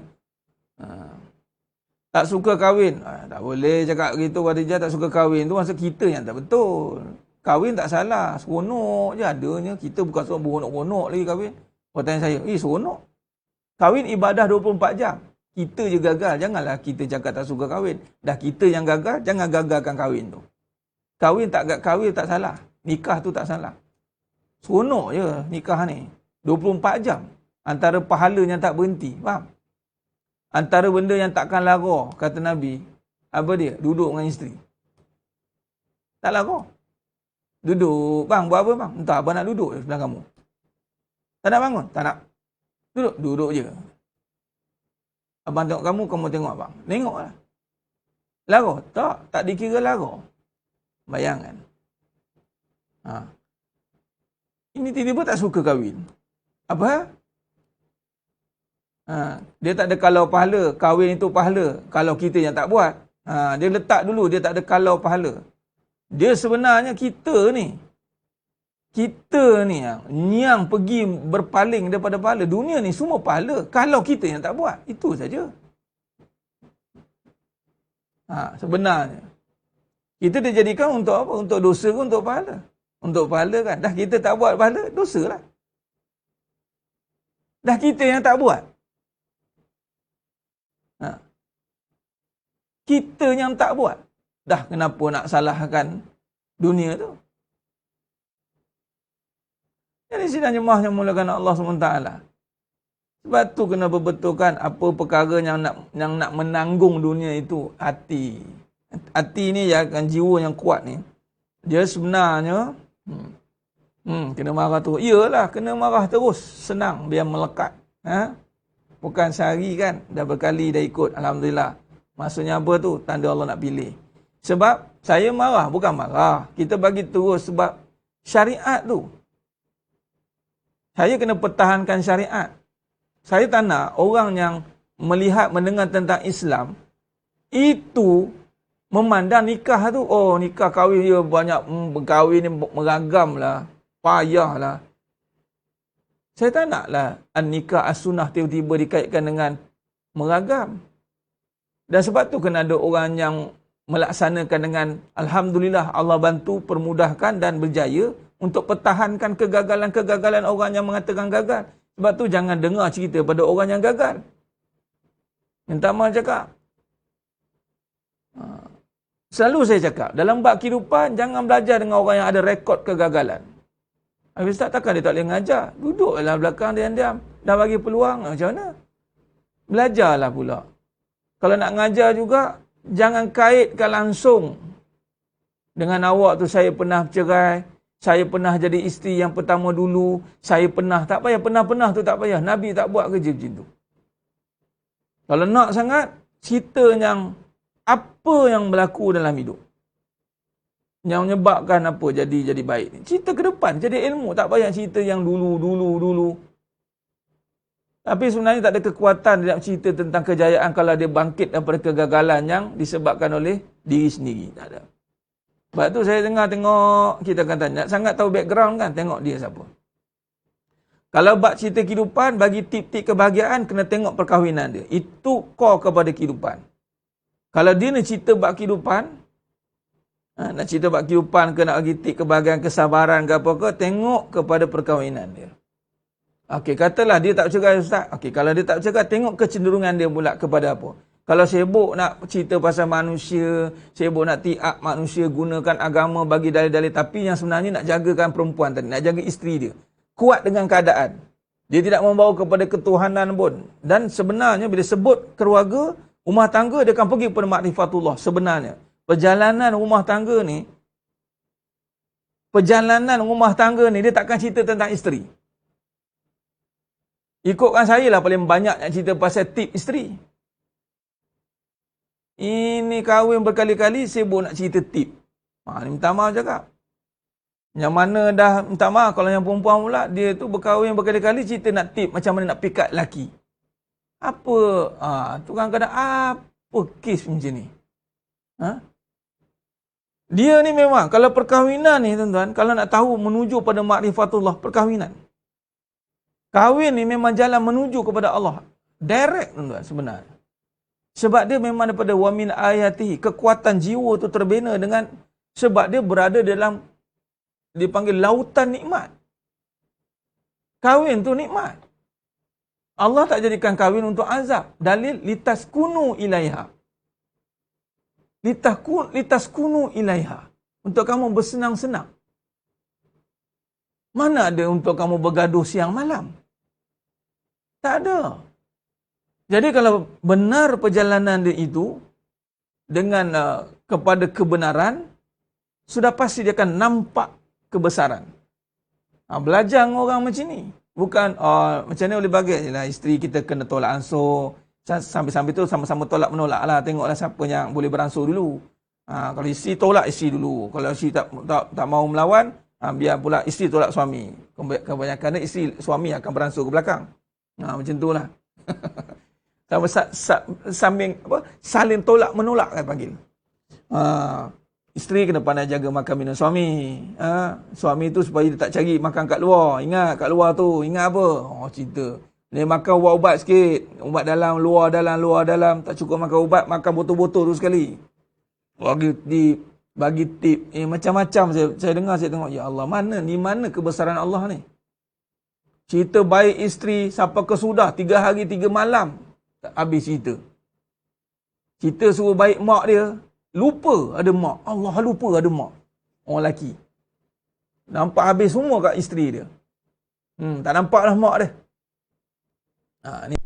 Tak suka kahwin. Tak boleh cakap gitu Khadijah, tak suka kahwin tu maksud kita yang tak betul. Kahwin tak salah, seronok je adanya. Kita bukan suruh beronok-ronok lagi kahwin. Orang tanya saya, seronok. Kahwin ibadah 24 jam. Kita je gagal, janganlah kita cakap tak suka kahwin. Dah kita yang gagal, jangan gagalkan kahwin tu. Kahwin tak salah. Nikah tu tak salah. Seronok je nikah ni. 24 jam. Antara pahalanya tak berhenti. Faham? Antara benda yang takkan lara, kata Nabi, apa dia? Duduk dengan isteri. Tak lara. Duduk. Bang, buat apa bang? Entah, abang nak duduk je sebelah kamu. Tak nak bangun? Tak nak. Duduk je. Abang tengok kamu tengok abang. Tengoklah. Lara? Tak dikira lara. Bayangkan. Ini tiba-tiba tak suka kahwin. Apa? Dia tak ada kalau pahala. Kahwin itu pahala. Kalau kita yang tak buat. Dia letak dulu. Dia tak ada kalau pahala. Dia sebenarnya kita ni yang pergi berpaling daripada pahala. Dunia ni semua pahala. Kalau kita yang tak buat. Itu saja. Sebenarnya. Kita dijadikan untuk apa? Untuk dosa ke untuk pahala? Untuk pahala kan. Dah kita tak buat pahala, dosa lah. Dah kita yang tak buat. Kita yang tak buat. Dah kenapa nak salahkan dunia tu? Jadi sidang jemaah yang mulakan Allah SWT. Sebab tu kena berbetulkan apa perkara yang nak menanggung dunia itu. Hati. Hati ni ya kan, jiwa yang kuat ni. Dia sebenarnya kena marah tu. Iyalah, kena marah terus. Senang biar melekat. Bukan sehari kan. Dah berkali dah ikut. Alhamdulillah. Maksudnya apa tu? Tanda Allah nak pilih. Sebab saya marah. Bukan marah. Kita bagi terus sebab syariat tu. Saya kena pertahankan syariat. Saya tak nak orang yang melihat, mendengar tentang Islam, itu memandang nikah tu, nikah kahwin dia banyak, berkahwin ni meragam lah, payah lah. Saya tak naklah nikah as-sunnah tiba-tiba dikaitkan dengan meragam. Dan sebab tu kena ada orang yang melaksanakan dengan Alhamdulillah Allah bantu, permudahkan dan berjaya untuk pertahankan kegagalan-kegagalan orang yang mengatakan gagal. Sebab tu jangan dengar cerita pada orang yang gagal. Minta maaf cakap. Selalu saya cakap, dalam bab kehidupan, jangan belajar dengan orang yang ada rekod kegagalan. Habis tak, takkan dia tak boleh mengajar. Duduklah belakang diam-diam. Dah bagi peluang, macam mana? Belajarlah pula. Kalau nak mengajar juga, jangan kaitkan langsung dengan awak tu, saya pernah bercerai, saya pernah jadi isteri yang pertama dulu, saya pernah, tak payah, pernah-pernah tu tak payah. Nabi tak buat kerja macam tu. Kalau nak sangat, cerita yang apa yang berlaku dalam hidup, yang menyebabkan apa jadi baik. Cerita ke depan, jadi ilmu. Tak payah cerita yang dulu. Tapi sebenarnya tak ada kekuatan dalam cerita tentang kejayaan kalau dia bangkit daripada kegagalan yang disebabkan oleh diri sendiri. Tak ada. Sebab tu saya tengok, kita akan tanya, sangat tahu background kan, tengok dia siapa. Kalau bab cerita kehidupan, bagi tip-tip kebahagiaan, kena tengok perkahwinan dia. Itu core kepada kehidupan. Kalau dia nak cerita bab kehidupan, nak cerita bab kehidupan ke, nak bagi tip kebahagiaan, kesabaran ke apa ke, tengok kepada perkahwinan dia. Okey, katalah dia tak bercerai Ustaz. Okey, kalau dia tak bercerai, tengok kecenderungan dia pula kepada apa. Kalau sibuk nak cerita pasal manusia, sibuk nak tiap manusia, gunakan agama bagi dalil-dalil, tapi yang sebenarnya nak jagakan perempuan tadi, nak jaga isteri dia. Kuat dengan keadaan. Dia tidak membawa kepada ketuhanan pun. Dan sebenarnya bila sebut keluarga, rumah tangga, dia akan pergi kepada makrifatullah sebenarnya. Perjalanan rumah tangga ni, dia takkan cerita tentang isteri. Ikutkan saya lah paling banyak yang cerita pasal tip isteri. Ini kahwin berkali-kali, sibuk nak cerita tip. Ni minta maaf cakap. Yang mana dah minta maaf, kalau yang perempuan pula, dia tu berkahwin berkali-kali, cerita nak tip macam mana nak pick up lelaki. Apa? Tu kadang-kadang apa kes macam ni? Dia ni memang, kalau perkahwinan ni tuan-tuan, kalau nak tahu menuju pada makrifatullah, perkahwinan. Kahwin ni memang jalan menuju kepada Allah. Direct tuan sebenarnya. Sebab dia memang daripada wa min ayatihi, kekuatan jiwa tu terbina dengan sebab dia berada dalam dipanggil lautan nikmat. Kahwin tu nikmat. Allah tak jadikan kahwin untuk azab. Dalil litaskunu ilaiha. Litaskunu ilaiha. Untuk kamu bersenang-senang. Mana ada untuk kamu bergaduh siang malam? Tak ada. Jadi kalau benar perjalanan dia itu dengan kepada kebenaran, sudah pasti dia akan nampak kebesaran. Belajar dengan orang macam ni. Bukan macam ni boleh bagi je lah, isteri kita kena tolak ansur. Sambil-sambil tu sama-sama tolak menolak lah. Tengoklah siapa yang boleh beransur dulu. Kalau isteri tolak isteri dulu. Kalau isteri tak mau melawan, biar pula isteri tolak suami. Kebanyakan isteri suami akan beransur ke belakang. Macam tu lah. Saling tolak menolak kan panggil. Isteri kena pandai jaga makan minum suami. Suami tu supaya dia tak cari makan kat luar. Ingat kat luar tu, ingat apa? Cerita. Dia makan ubat-ubat sikit. Ubat dalam, luar dalam. Tak cukup makan ubat, makan botol-botol tu sekali. Bagi tip. Macam-macam saya dengar, saya tengok. Ya Allah, mana kebesaran Allah ni? Cerita baik isteri sampai ke sudah 3 hari 3 malam. Tak habis cerita. Cerita suruh baik mak dia. Lupa ada mak. Allah lupa ada mak. Orang lelaki. Nampak habis semua kat isteri dia. Tak nampak dah mak dia. Ni.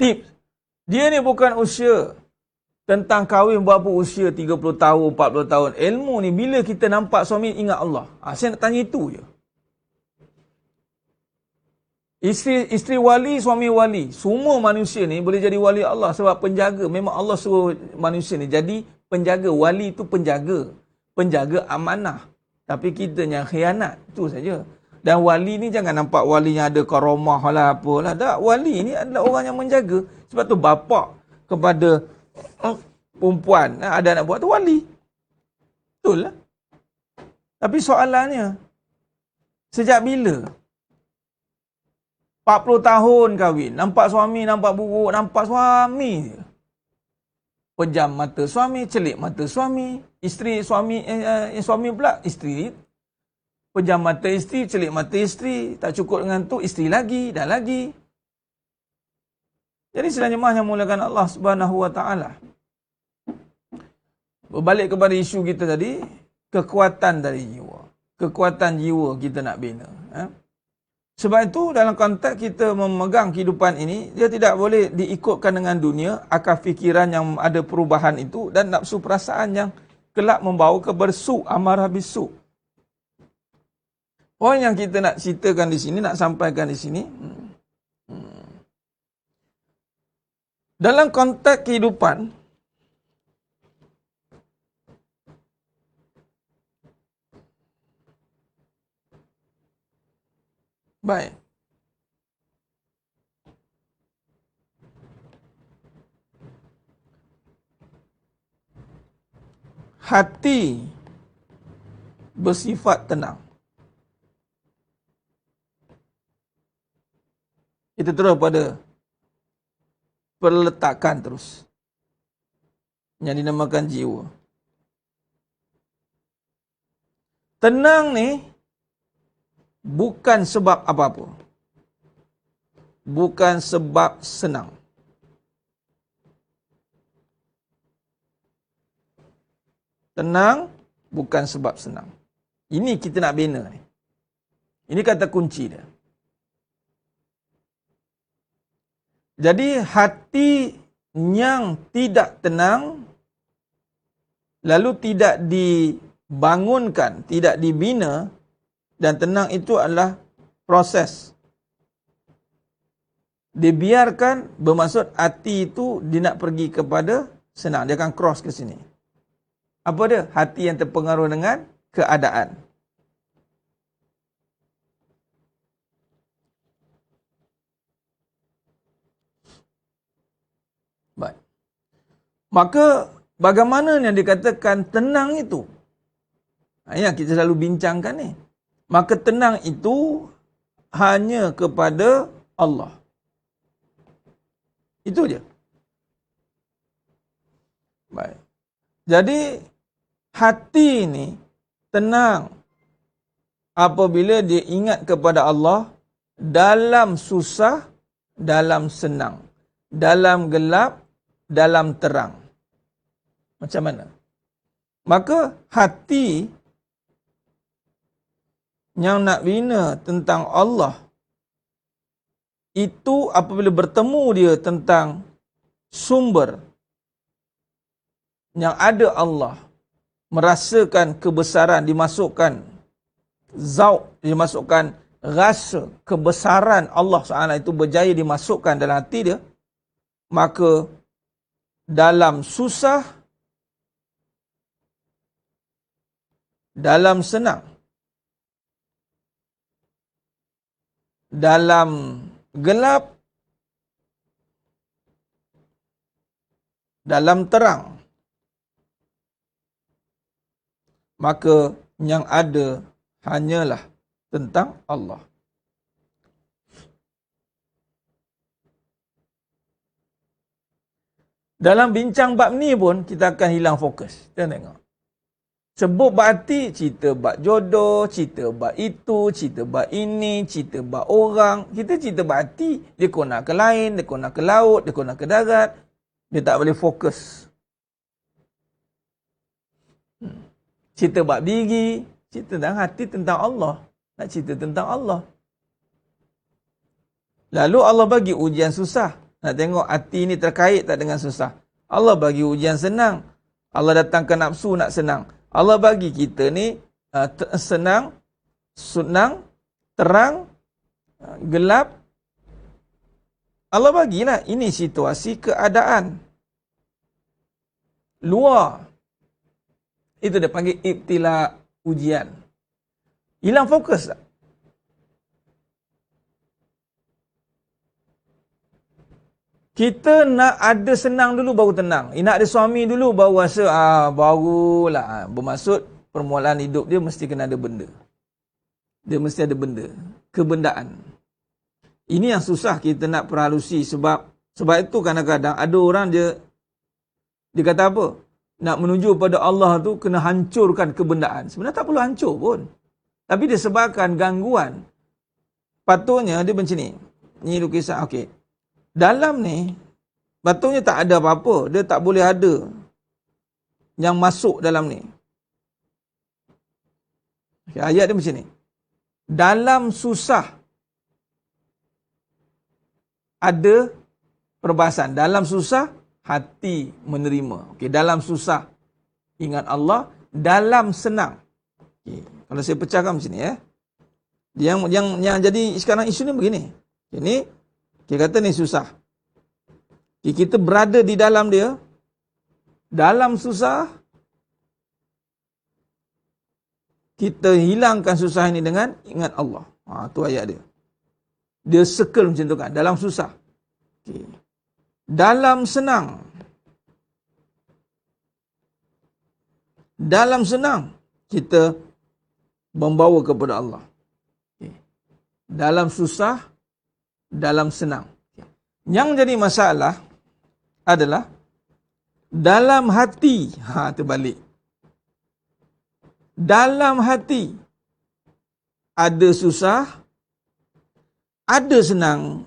Tips. Dia ni bukan usia tentang kahwin berapa usia 30 tahun, 40 tahun. Ilmu ni bila kita nampak suami ingat Allah. Saya nak tanya itu je. Isteri wali, suami wali. Semua manusia ni boleh jadi wali Allah sebab penjaga. Memang Allah suruh manusia ni jadi penjaga. Wali itu penjaga. Penjaga amanah. Tapi kita yang khianat. Itu saja. Dan wali ni jangan nampak wali yang ada karamah lah apalah. Tak, wali ni adalah orang yang menjaga. Sebab tu bapa kepada perempuan ada anak buat tu wali. Betul lah. Tapi soalannya, sejak bila? 40 tahun kahwin, nampak suami, nampak buruk, nampak suami je. Pejam mata suami, celik mata suami, isteri suami, suami pula isteri. Pejam mata isteri, celik mata isteri, tak cukup dengan tu, isteri lagi dan lagi. Jadi sedang jemaah yang muliakan Allah Subhanahu Wa Taala. Berbalik kepada isu kita tadi, kekuatan dari jiwa. Kekuatan jiwa kita nak bina. Sebab itu dalam konteks kita memegang kehidupan ini, dia tidak boleh diikutkan dengan dunia, akal fikiran yang ada perubahan itu dan nafsu perasaan yang kelak membawa kepada su, amarah bisu. Poin yang kita nak ceritakan di sini, nak sampaikan di sini, dalam konteks kehidupan, baik. Hati bersifat tenang. Kita terus pada perletakan terus. Yang dinamakan jiwa. Tenang ni bukan sebab apa-apa. Bukan sebab senang. Tenang bukan sebab senang. Ini kita nak bina ni. Ini kata kunci dia. Jadi hati yang tidak tenang, lalu tidak dibangunkan, tidak dibina, dan tenang itu adalah proses. Dibiarkan, bermaksud hati itu dia nak pergi kepada senang. Dia akan cross ke sini. Apa dia? Hati yang terpengaruh dengan keadaan. Baik. Maka bagaimana yang dikatakan tenang itu? Yang kita selalu bincangkan ni. Maka tenang itu hanya kepada Allah. Itu je. Baik. Jadi hati ini tenang apabila dia ingat kepada Allah dalam susah, dalam senang, dalam gelap, dalam terang. Macam mana? Maka hati yang nak bina tentang Allah itu apabila bertemu dia tentang sumber yang ada Allah, merasakan kebesaran, dimasukkan zauq, dimasukkan rasa kebesaran Allah SWT itu berjaya dimasukkan dalam hati dia, maka dalam susah, dalam senang, dalam gelap, dalam terang, maka yang ada hanyalah tentang Allah. Dalam bincang bab ni pun kita akan hilang fokus. Kita tengok. Sebut bab hati, cerita bab jodoh, cerita bab itu, cerita bab ini, cerita bab orang. Kita cerita bab hati, dia konak ke lain, dia konak ke laut, dia konak ke darat. Dia tak boleh fokus. Cerita bab diri, cerita tentang hati, tentang Allah. Nak cerita tentang Allah. Lalu Allah bagi ujian susah. Nak tengok hati ni terkait tak dengan susah. Allah bagi ujian senang. Allah datangkan nafsu nak senang. Allah bagi kita ni senang, terang, gelap. Allah bagilah ini situasi keadaan luar. Itu dia panggil ibtila, ujian. Hilang fokus tak? Kita nak ada senang dulu baru tenang. Nak ada suami dulu baru rasa barulah. Bermaksud permulaan hidup dia mesti kena ada benda. Dia mesti ada benda. Kebendaan. Ini yang susah kita nak perhalusi sebab itu kadang-kadang ada orang dia kata apa? Nak menuju pada Allah tu kena hancurkan kebendaan. Sebenarnya tak perlu hancur pun. Tapi disebabkan gangguan. Patutnya dia macam ni. Ni lukisan. Okey. Dalam ni, patutnya tak ada apa-apa. Dia tak boleh ada yang masuk dalam ni. Okay, ayat dia macam ni. Dalam susah, ada perbahasan. Dalam susah, hati menerima. Okay, dalam susah, ingat Allah. Dalam senang. Okay, kalau saya pecahkan macam ni. Yang jadi sekarang isu ni begini. Ini kita kata ni susah. Kita berada di dalam dia. Dalam susah. Kita hilangkan susah ini dengan ingat Allah. Tu ayat dia. Dia circle macam tu kan. Dalam susah. Okay. Dalam senang. Dalam senang. Kita membawa kepada Allah. Okay. Dalam susah. Dalam senang. Yang jadi masalah adalah dalam hati. Terbalik. Dalam hati ada susah, ada senang.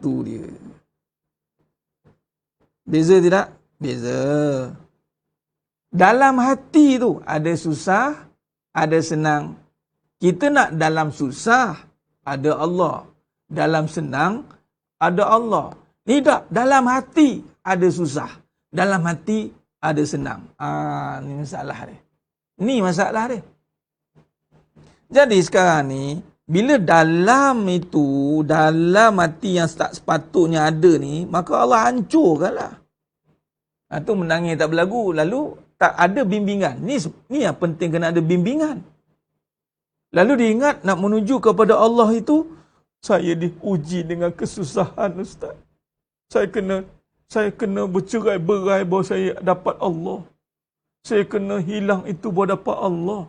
Tu dia. Beza tidak? Beza. Dalam hati tu ada susah, ada senang. Kita nak dalam susah ada Allah. Dalam senang, ada Allah. Tidak, dalam hati ada susah. Dalam hati ada senang. Ni masalah dia. Ni masalah dia. Jadi sekarang ni, bila dalam itu, dalam hati yang tak sepatutnya ada ni, maka Allah hancurkanlah. Itu menangis tak berlagu. Lalu tak ada bimbingan. Ni yang penting, kena ada bimbingan. Lalu dia ingat nak menuju kepada Allah itu, saya diuji dengan kesusahan, Ustaz. Saya kena bercerai-berai bahawa saya dapat Allah. Saya kena hilang itu bahawa dapat Allah.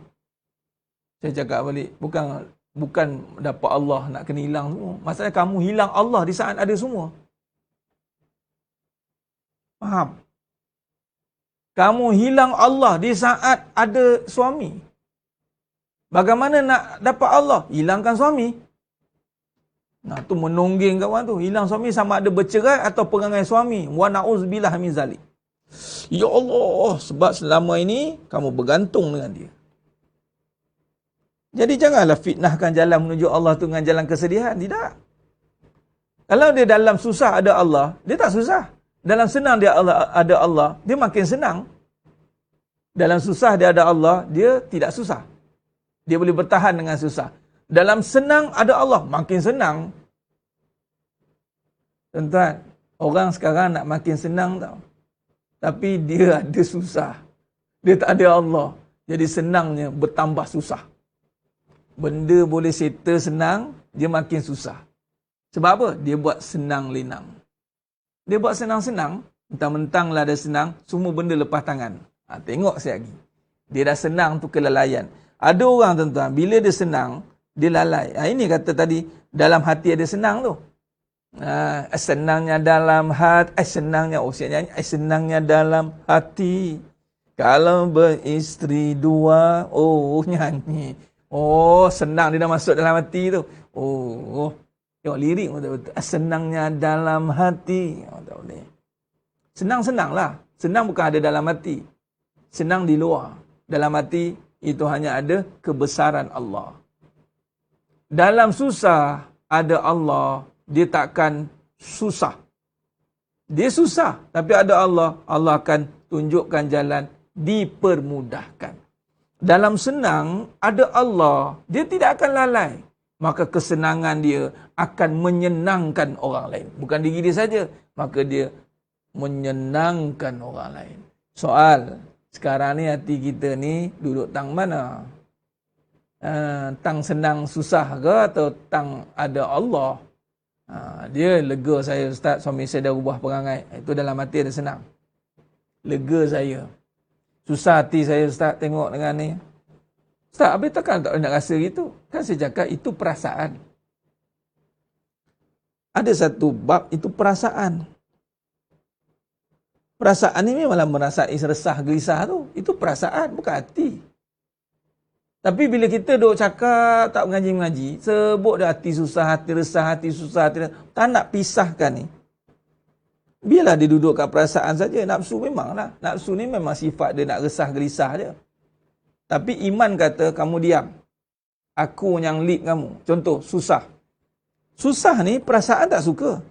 Saya cakap balik, bukan dapat Allah nak kena hilang semua. Masalahnya kamu hilang Allah di saat ada semua. Faham? Kamu hilang Allah di saat ada suami. Bagaimana nak dapat Allah? Hilangkan suami. Nah, tu menonggeng kat orang tu. Hilang suami sama ada bercerai atau perangai suami. Wa na'udzubillah min zalik. Ya Allah, sebab selama ini kamu bergantung dengan dia. Jadi janganlah fitnahkan jalan menuju Allah tu dengan jalan kesedihan. Tidak. Kalau dia dalam susah ada Allah, dia tak susah. Dalam senang dia ada Allah, dia makin senang. Dalam susah dia ada Allah, dia tidak susah. Dia boleh bertahan dengan susah. Dalam senang ada Allah, makin senang. Tuan-tuan, orang sekarang nak makin senang tau. Tapi dia ada susah. Dia tak ada Allah. Jadi senangnya bertambah susah. Benda boleh settle senang, dia makin susah. Sebab apa? Dia buat senang lenang. Dia buat senang-senang, mentang-mentang lah ada senang, semua benda lepas tangan. Tengok saya lagi. Dia dah senang tu kelalaian. Ada orang tuan-tuan, bila dia senang, dia lalai. Ini kata tadi, dalam hati ada senang tu. Senangnya dalam hati, senangnya, saya nyanyi, senangnya dalam hati. Kalau beristri dua, nyanyi. Senang dia dah masuk dalam hati tu. Tengok lirik betul-betul. Senangnya dalam hati. Tak boleh. Senang-senang lah. Senang bukan ada dalam hati. Senang di luar. Dalam hati, itu hanya ada kebesaran Allah. Dalam susah, ada Allah. Dia takkan susah. Dia susah. Tapi ada Allah. Allah akan tunjukkan jalan. Dipermudahkan. Dalam senang, ada Allah. Dia tidak akan lalai. Maka kesenangan dia akan menyenangkan orang lain. Bukan diri dia saja. Maka dia menyenangkan orang lain. Soal, sekarang ni hati kita ni duduk tang mana? Tang senang susah ke atau tang ada Allah? Dia lega saya, Ustaz, suami saya dah ubah perangai. Itu dalam hati ada senang. Lega saya. Susah hati saya, Ustaz, tengok dengan ni. Ustaz, habis takkan tak nak rasa gitu? Kan saya cakap itu perasaan. Ada satu bab itu perasaan. Perasaan ni memanglah merasai resah, gelisah tu. Itu perasaan, bukan hati. Tapi bila kita duk cakap, tak mengaji-mengaji, sebut dah hati susah, hati resah, hati susah, hati resah. Tak nak pisahkan ni. Biarlah dia duduk kat perasaan saja. Nafsu memanglah. Nafsu ni memang sifat dia nak resah, gelisah je. Tapi iman kata, kamu diam. Aku yang lead kamu. Contoh, susah. Susah ni perasaan tak suka.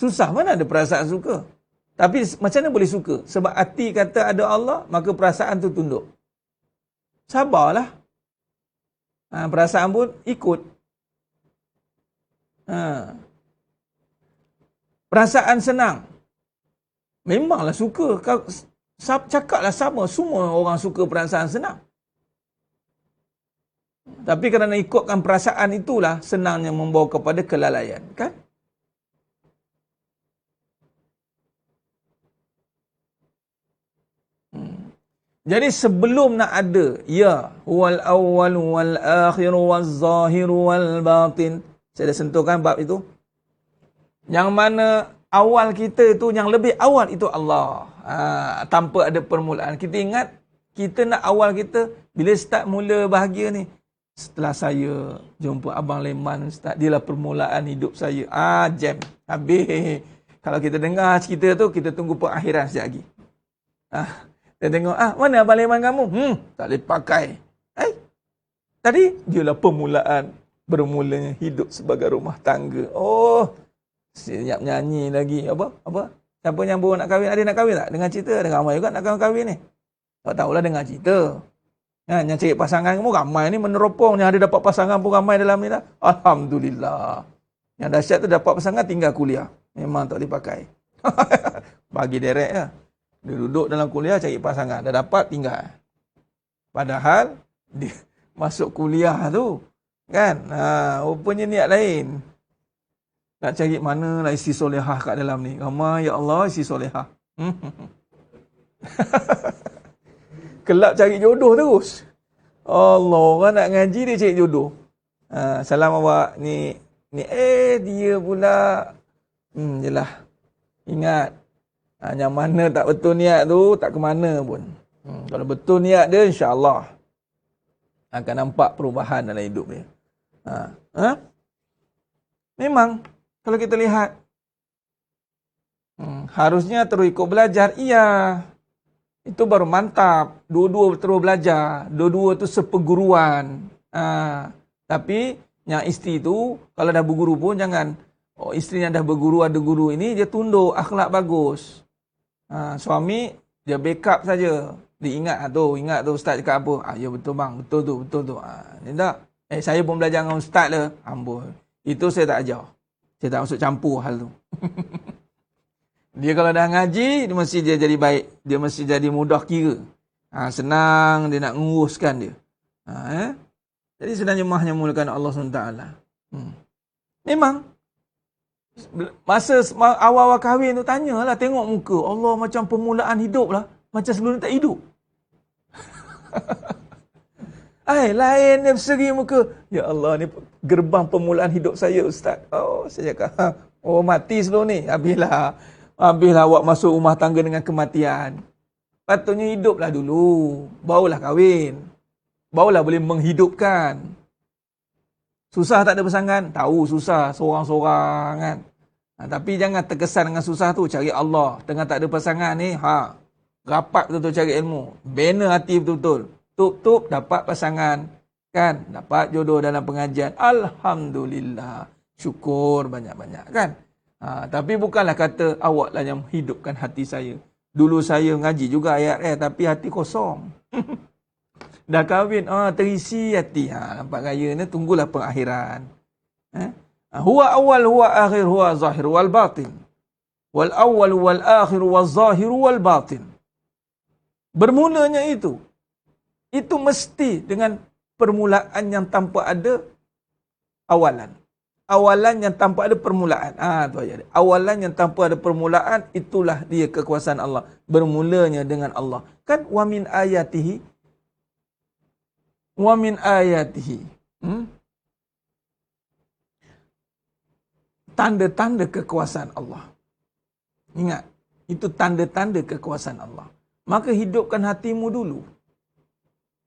Susah mana ada perasaan suka. Tapi macam mana boleh suka? Sebab hati kata ada Allah, maka perasaan tu tunduk. Sabarlah. Perasaan pun ikut. Perasaan senang. Memanglah suka. Cakaplah sama. Semua orang suka perasaan senang. Tapi kerana ikutkan perasaan itulah senangnya membawa kepada kelalaian. Kan? Jadi sebelum nak ada, ya, huwal awwal wal akhir wal zahir wal batin. Saya dah sentuhkan bab itu. Yang mana awal kita itu, yang lebih awal itu Allah. Tanpa ada permulaan. Kita ingat, kita nak awal kita, bila start mula bahagia ni, setelah saya jumpa Abang Leman, Ustaz, dialah permulaan hidup saya. Jam. Habis. Kalau kita dengar cerita tu, kita tunggu perakhiran sekejap lagi. Kita tengok, mana Abang Leman kamu? Tak boleh pakai. Tadi, dialah permulaan bermulanya hidup sebagai rumah tangga. Siap nyanyi lagi. Apa? Siapa yang baru nak kahwin, ada nak kahwin tak? Dengar cerita, ada ramai juga nak kahwin ni. Tak tahulah dengar cerita. Yang cari pasangan pun ramai ni meneropong. Yang ada dapat pasangan pun ramai dalam ni dah. Alhamdulillah. Yang dahsyat tu dapat pasangan tinggal kuliah. Memang tak boleh pakai. Bagi direct lah. Dia duduk dalam kuliah cari pasangan. Dah dapat tinggal. Padahal dia masuk kuliah tu. Kan? Rupanya niat lain. Nak cari mana lah isteri solehah kat dalam ni. Ramai ya Allah isteri solehah. Kelab cari jodoh terus. Allah, orang nak ngaji dia cari jodoh. Salam awak ni dia pula. Jelah. Ingat. Yang mana tak betul niat tu tak ke mana pun. Kalau betul niat dia insya-Allah akan nampak perubahan dalam hidup dia. Memang kalau kita lihat harusnya terus ikut belajar. Iya. Itu baru mantap. Dua-dua terus belajar. Dua-dua tu seperguruan. Tapi yang isteri tu kalau dah berguru pun jangan. Isteri yang dah berguru ada guru ini dia tunduk akhlak bagus. Suami dia backup saja. Dia ingat tu ustaz cakap apa. Ya betul bang, betul tu. Dia tak. Saya pun belajar dengan ustaz lah. Amboi. Itu saya tak ajar. Saya tak masuk campur hal tu. Dia kalau dah ngaji, dia mesti dia jadi baik. Dia mesti jadi mudah kira. Senang dia nak nguruskan dia. Jadi sebenarnya mulakan Allah SWT. Memang. Masa awal-awal kahwin tu tanyalah, tengok muka. Allah macam permulaan hidup lah. Macam sebelum tak hidup. Lain dia berseri muka. Ya Allah, ni gerbang permulaan hidup saya ustaz. Saya cakap. Mati sebelum ni. Habislah awak masuk rumah tangga dengan kematian. Patutnya hiduplah dulu. Barulah kahwin. Barulah boleh menghidupkan. Susah tak ada pasangan? Tahu susah. Seorang-seorang kan. Tapi jangan terkesan dengan susah tu. Cari Allah. Tengah tak ada pasangan ni. Rapat betul-betul cari ilmu. Bina hati betul-betul. Tup-tup dapat pasangan. Kan? Dapat jodoh dalam pengajian. Alhamdulillah. Syukur banyak-banyak. Kan? Tapi bukanlah kata awaklah yang hidupkan hati saya. Dulu saya ngaji juga ayat tapi hati kosong. Dah kahwin, terisi hati. Nampak gaya ni, tunggulah pengakhiran. Huwa awal, huwa akhir, huwa zahir, wal batin. Wal awal, wal akhir, wal zahir, wal batin. Bermulanya itu. Itu mesti dengan permulaan yang tanpa ada awalan. Awalan yang tanpa ada permulaan. Tu ayat dia. Awalan yang tanpa ada permulaan, itulah dia kekuasaan Allah. Bermulanya dengan Allah. Kan wa min ayatihi. Wa min ayatihi. Tanda-tanda kekuasaan Allah. Ingat, itu tanda-tanda kekuasaan Allah. Maka hidupkan hatimu dulu.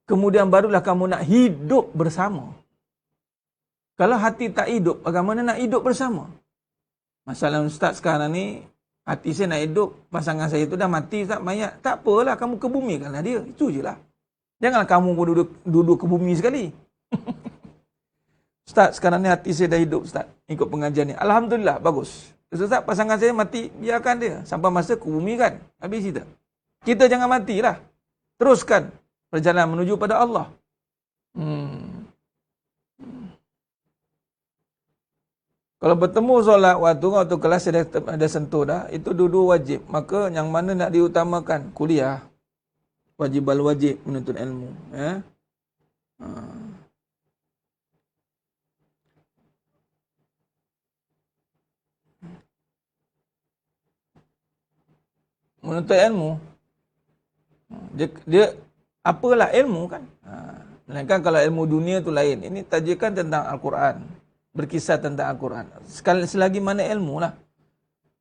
Kemudian barulah kamu nak hidup bersama. Kalau hati tak hidup, bagaimana nak hidup bersama? Masalah ustaz sekarang ni, hati saya nak hidup, pasangan saya tu dah mati, tak mayat. Tak apalah, kamu kebumikanlah dia. Itu je lah. Janganlah kamu pun duduk ke bumi sekali. Ustaz, sekarang ni hati saya dah hidup, Ustaz. Ikut pengajian ni. Alhamdulillah, bagus. Ustaz, pasangan saya mati, biarkan dia. Sampai masa ke bumi kan. Habis kita. Kita jangan matilah. Teruskan perjalanan menuju pada Allah. Kalau bertemu solat waktu kelas ada sentuh dah, itu dua-dua wajib. Maka yang mana nak diutamakan? Kuliah. Wajib menuntut ilmu. Menuntut ilmu. Dia apalah ilmu kan? Melainkan kalau ilmu dunia tu lain. Ini tajukan tentang Al-Quran. Berkisah tentang Al-Quran. Selagi mana ilmu lah.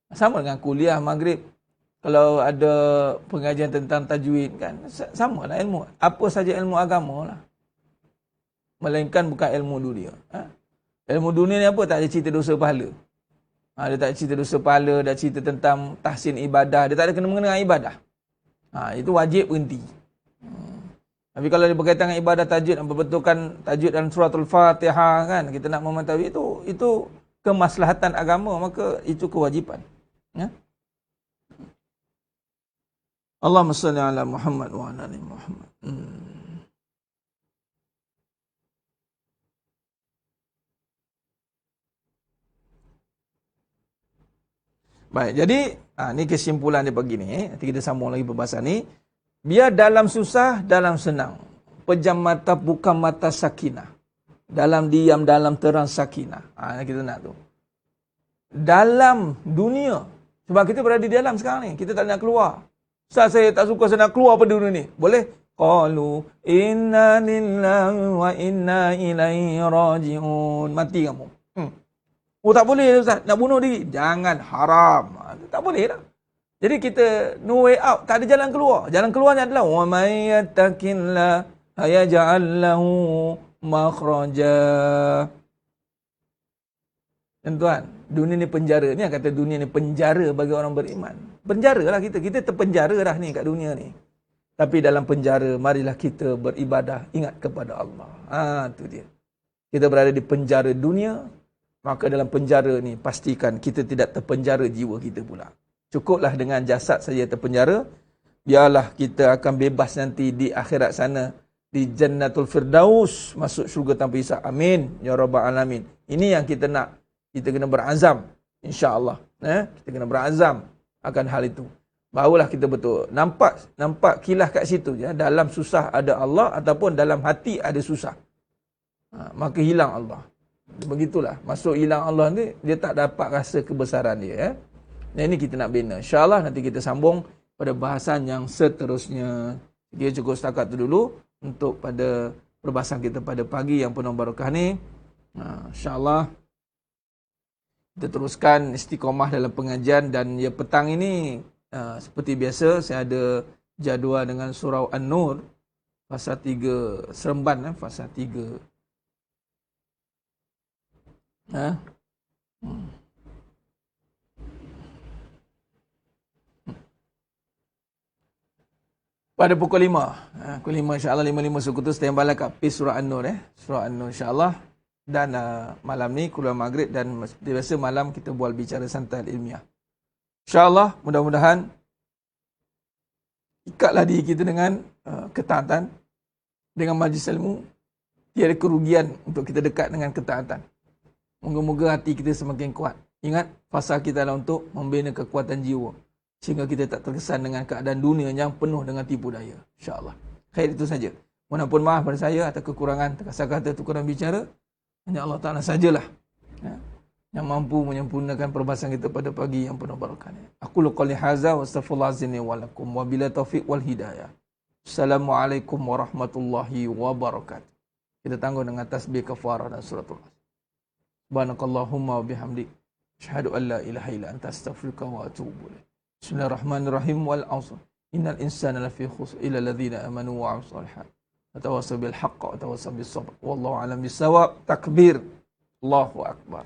Sama dengan kuliah maghrib. Kalau ada pengajian tentang tajwid kan. Sama lah ilmu. Apa saja ilmu agama lah. Melainkan bukan ilmu dunia. Ilmu dunia ni apa? Tak ada cerita dosa pahala. Dia tak cerita dosa pahala. Dia cerita tentang tahsin ibadah. Dia tak ada kena-mengena dengan ibadah. Itu wajib berhenti. Tapi kalau dia berkaitan dengan ibadah tajwid, membetulkan tajwid dalam suratul Fatihah kan, kita nak memahami itu kemaslahatan agama, maka itu kewajipan. Ya? Allahumma salli ala Muhammad wa ala ali Muhammad. Baik, jadi ni kesimpulan dia pagi ni. Nanti kita sambung lagi perbahasan ni. Biar dalam susah, dalam senang. Pejam mata bukan mata sakinah. Dalam diam, dalam terang sakinah. Kita nak tu. Dalam dunia. Sebab kita berada di dalam sekarang ni. Kita tak nak keluar. Ustaz, saya tak suka, saya nak keluar pada dunia ni. Boleh? Qalu inna lillahi wa inna ilaihi raji'un. Mati kamu. Oh, tak boleh Ustaz, nak bunuh diri. Jangan, haram. Tak boleh dah. Jadi kita no way out, tak ada jalan keluar. Jalan keluarnya adalah wa may yattaqillah yaj'al lahu makhraja. Tuan, dunia ni penjara. Ni kata dunia ni penjara bagi orang beriman. Penjaralah kita. Kita terpenjara dah ni kat dunia ni. Tapi dalam penjara, marilah kita beribadah, ingat kepada Allah. Tu dia. Kita berada di penjara dunia, maka dalam penjara ni pastikan kita tidak terpenjara jiwa kita pula. Cukuplah dengan jasad saja terpenjara. Biarlah kita akan bebas nanti di akhirat sana. Di Jannatul Firdaus. Masuk syurga tanpa hisab. Amin. Ya Rabbal Alamin. Ini yang kita nak. Kita kena berazam. InsyaAllah. Kita kena berazam akan hal itu. Barulah kita betul. Nampak kilah kat situ. Ya. Dalam susah ada Allah. Ataupun dalam hati ada susah. Maka hilang Allah. Begitulah. Masuk hilang Allah ni, dia tak dapat rasa kebesaran dia. Ya. Dan ini kita nak bina. InsyaAllah nanti kita sambung pada bahasan yang seterusnya. Dia cukup setakat tu dulu untuk pada perbahasan kita pada pagi yang penuh barakah ni. InsyaAllah kita teruskan istiqamah dalam pengajian. Dan ya petang ini seperti biasa saya ada jadual dengan surau An-Nur. Fasa 3 Seremban. Fasa 3. Pada pukul 5. Pukul 5 insyaAllah 5.5 sekutu standby lah kat page surah An-Nur. Surah An-Nur insyaAllah. Dan malam ni keluar maghrib dan seperti biasa malam kita buat bicara santai ilmiah. InsyaAllah mudah-mudahan ikatlah diri kita dengan ketaatan. Dengan majlis ilmu. Tiada kerugian untuk kita dekat dengan ketaatan. Moga-moga hati kita semakin kuat. Ingat, fasa kita adalah untuk membina kekuatan jiwa. Sehingga kita tak terkesan dengan keadaan dunia yang penuh dengan tipu daya. InsyaAllah. Khair itu saja. Mohon pun maaf pada saya atas kekurangan, terkasar kata, tukuran bicara. Hanya Allah Ta'ala sajalah yang mampu menyempurnakan perbahasan kita pada pagi yang penuh barakah. Aku qali hadza wa astaghfirullahalazim wa lakum wa bila taufiq wal hidayah. Assalamualaikum warahmatullahi wabarakatuh. Kita tangguh dengan tasbih kafarah dan suratul As. Subhanakallahumma wa bihamdik. Asyhadu an la ilaha illa anta astaghfiruka wa atubu ilaik. Bismillahirrahmanirrahim wal 'asr. Innal insana lafi khusr illa alladhina amanu wa 'amilus shalihat. Wa tawassaw bil haqq wa tawassaw bis sabr. Wallahu a'lam bis shawab. Takbir. Allahu akbar.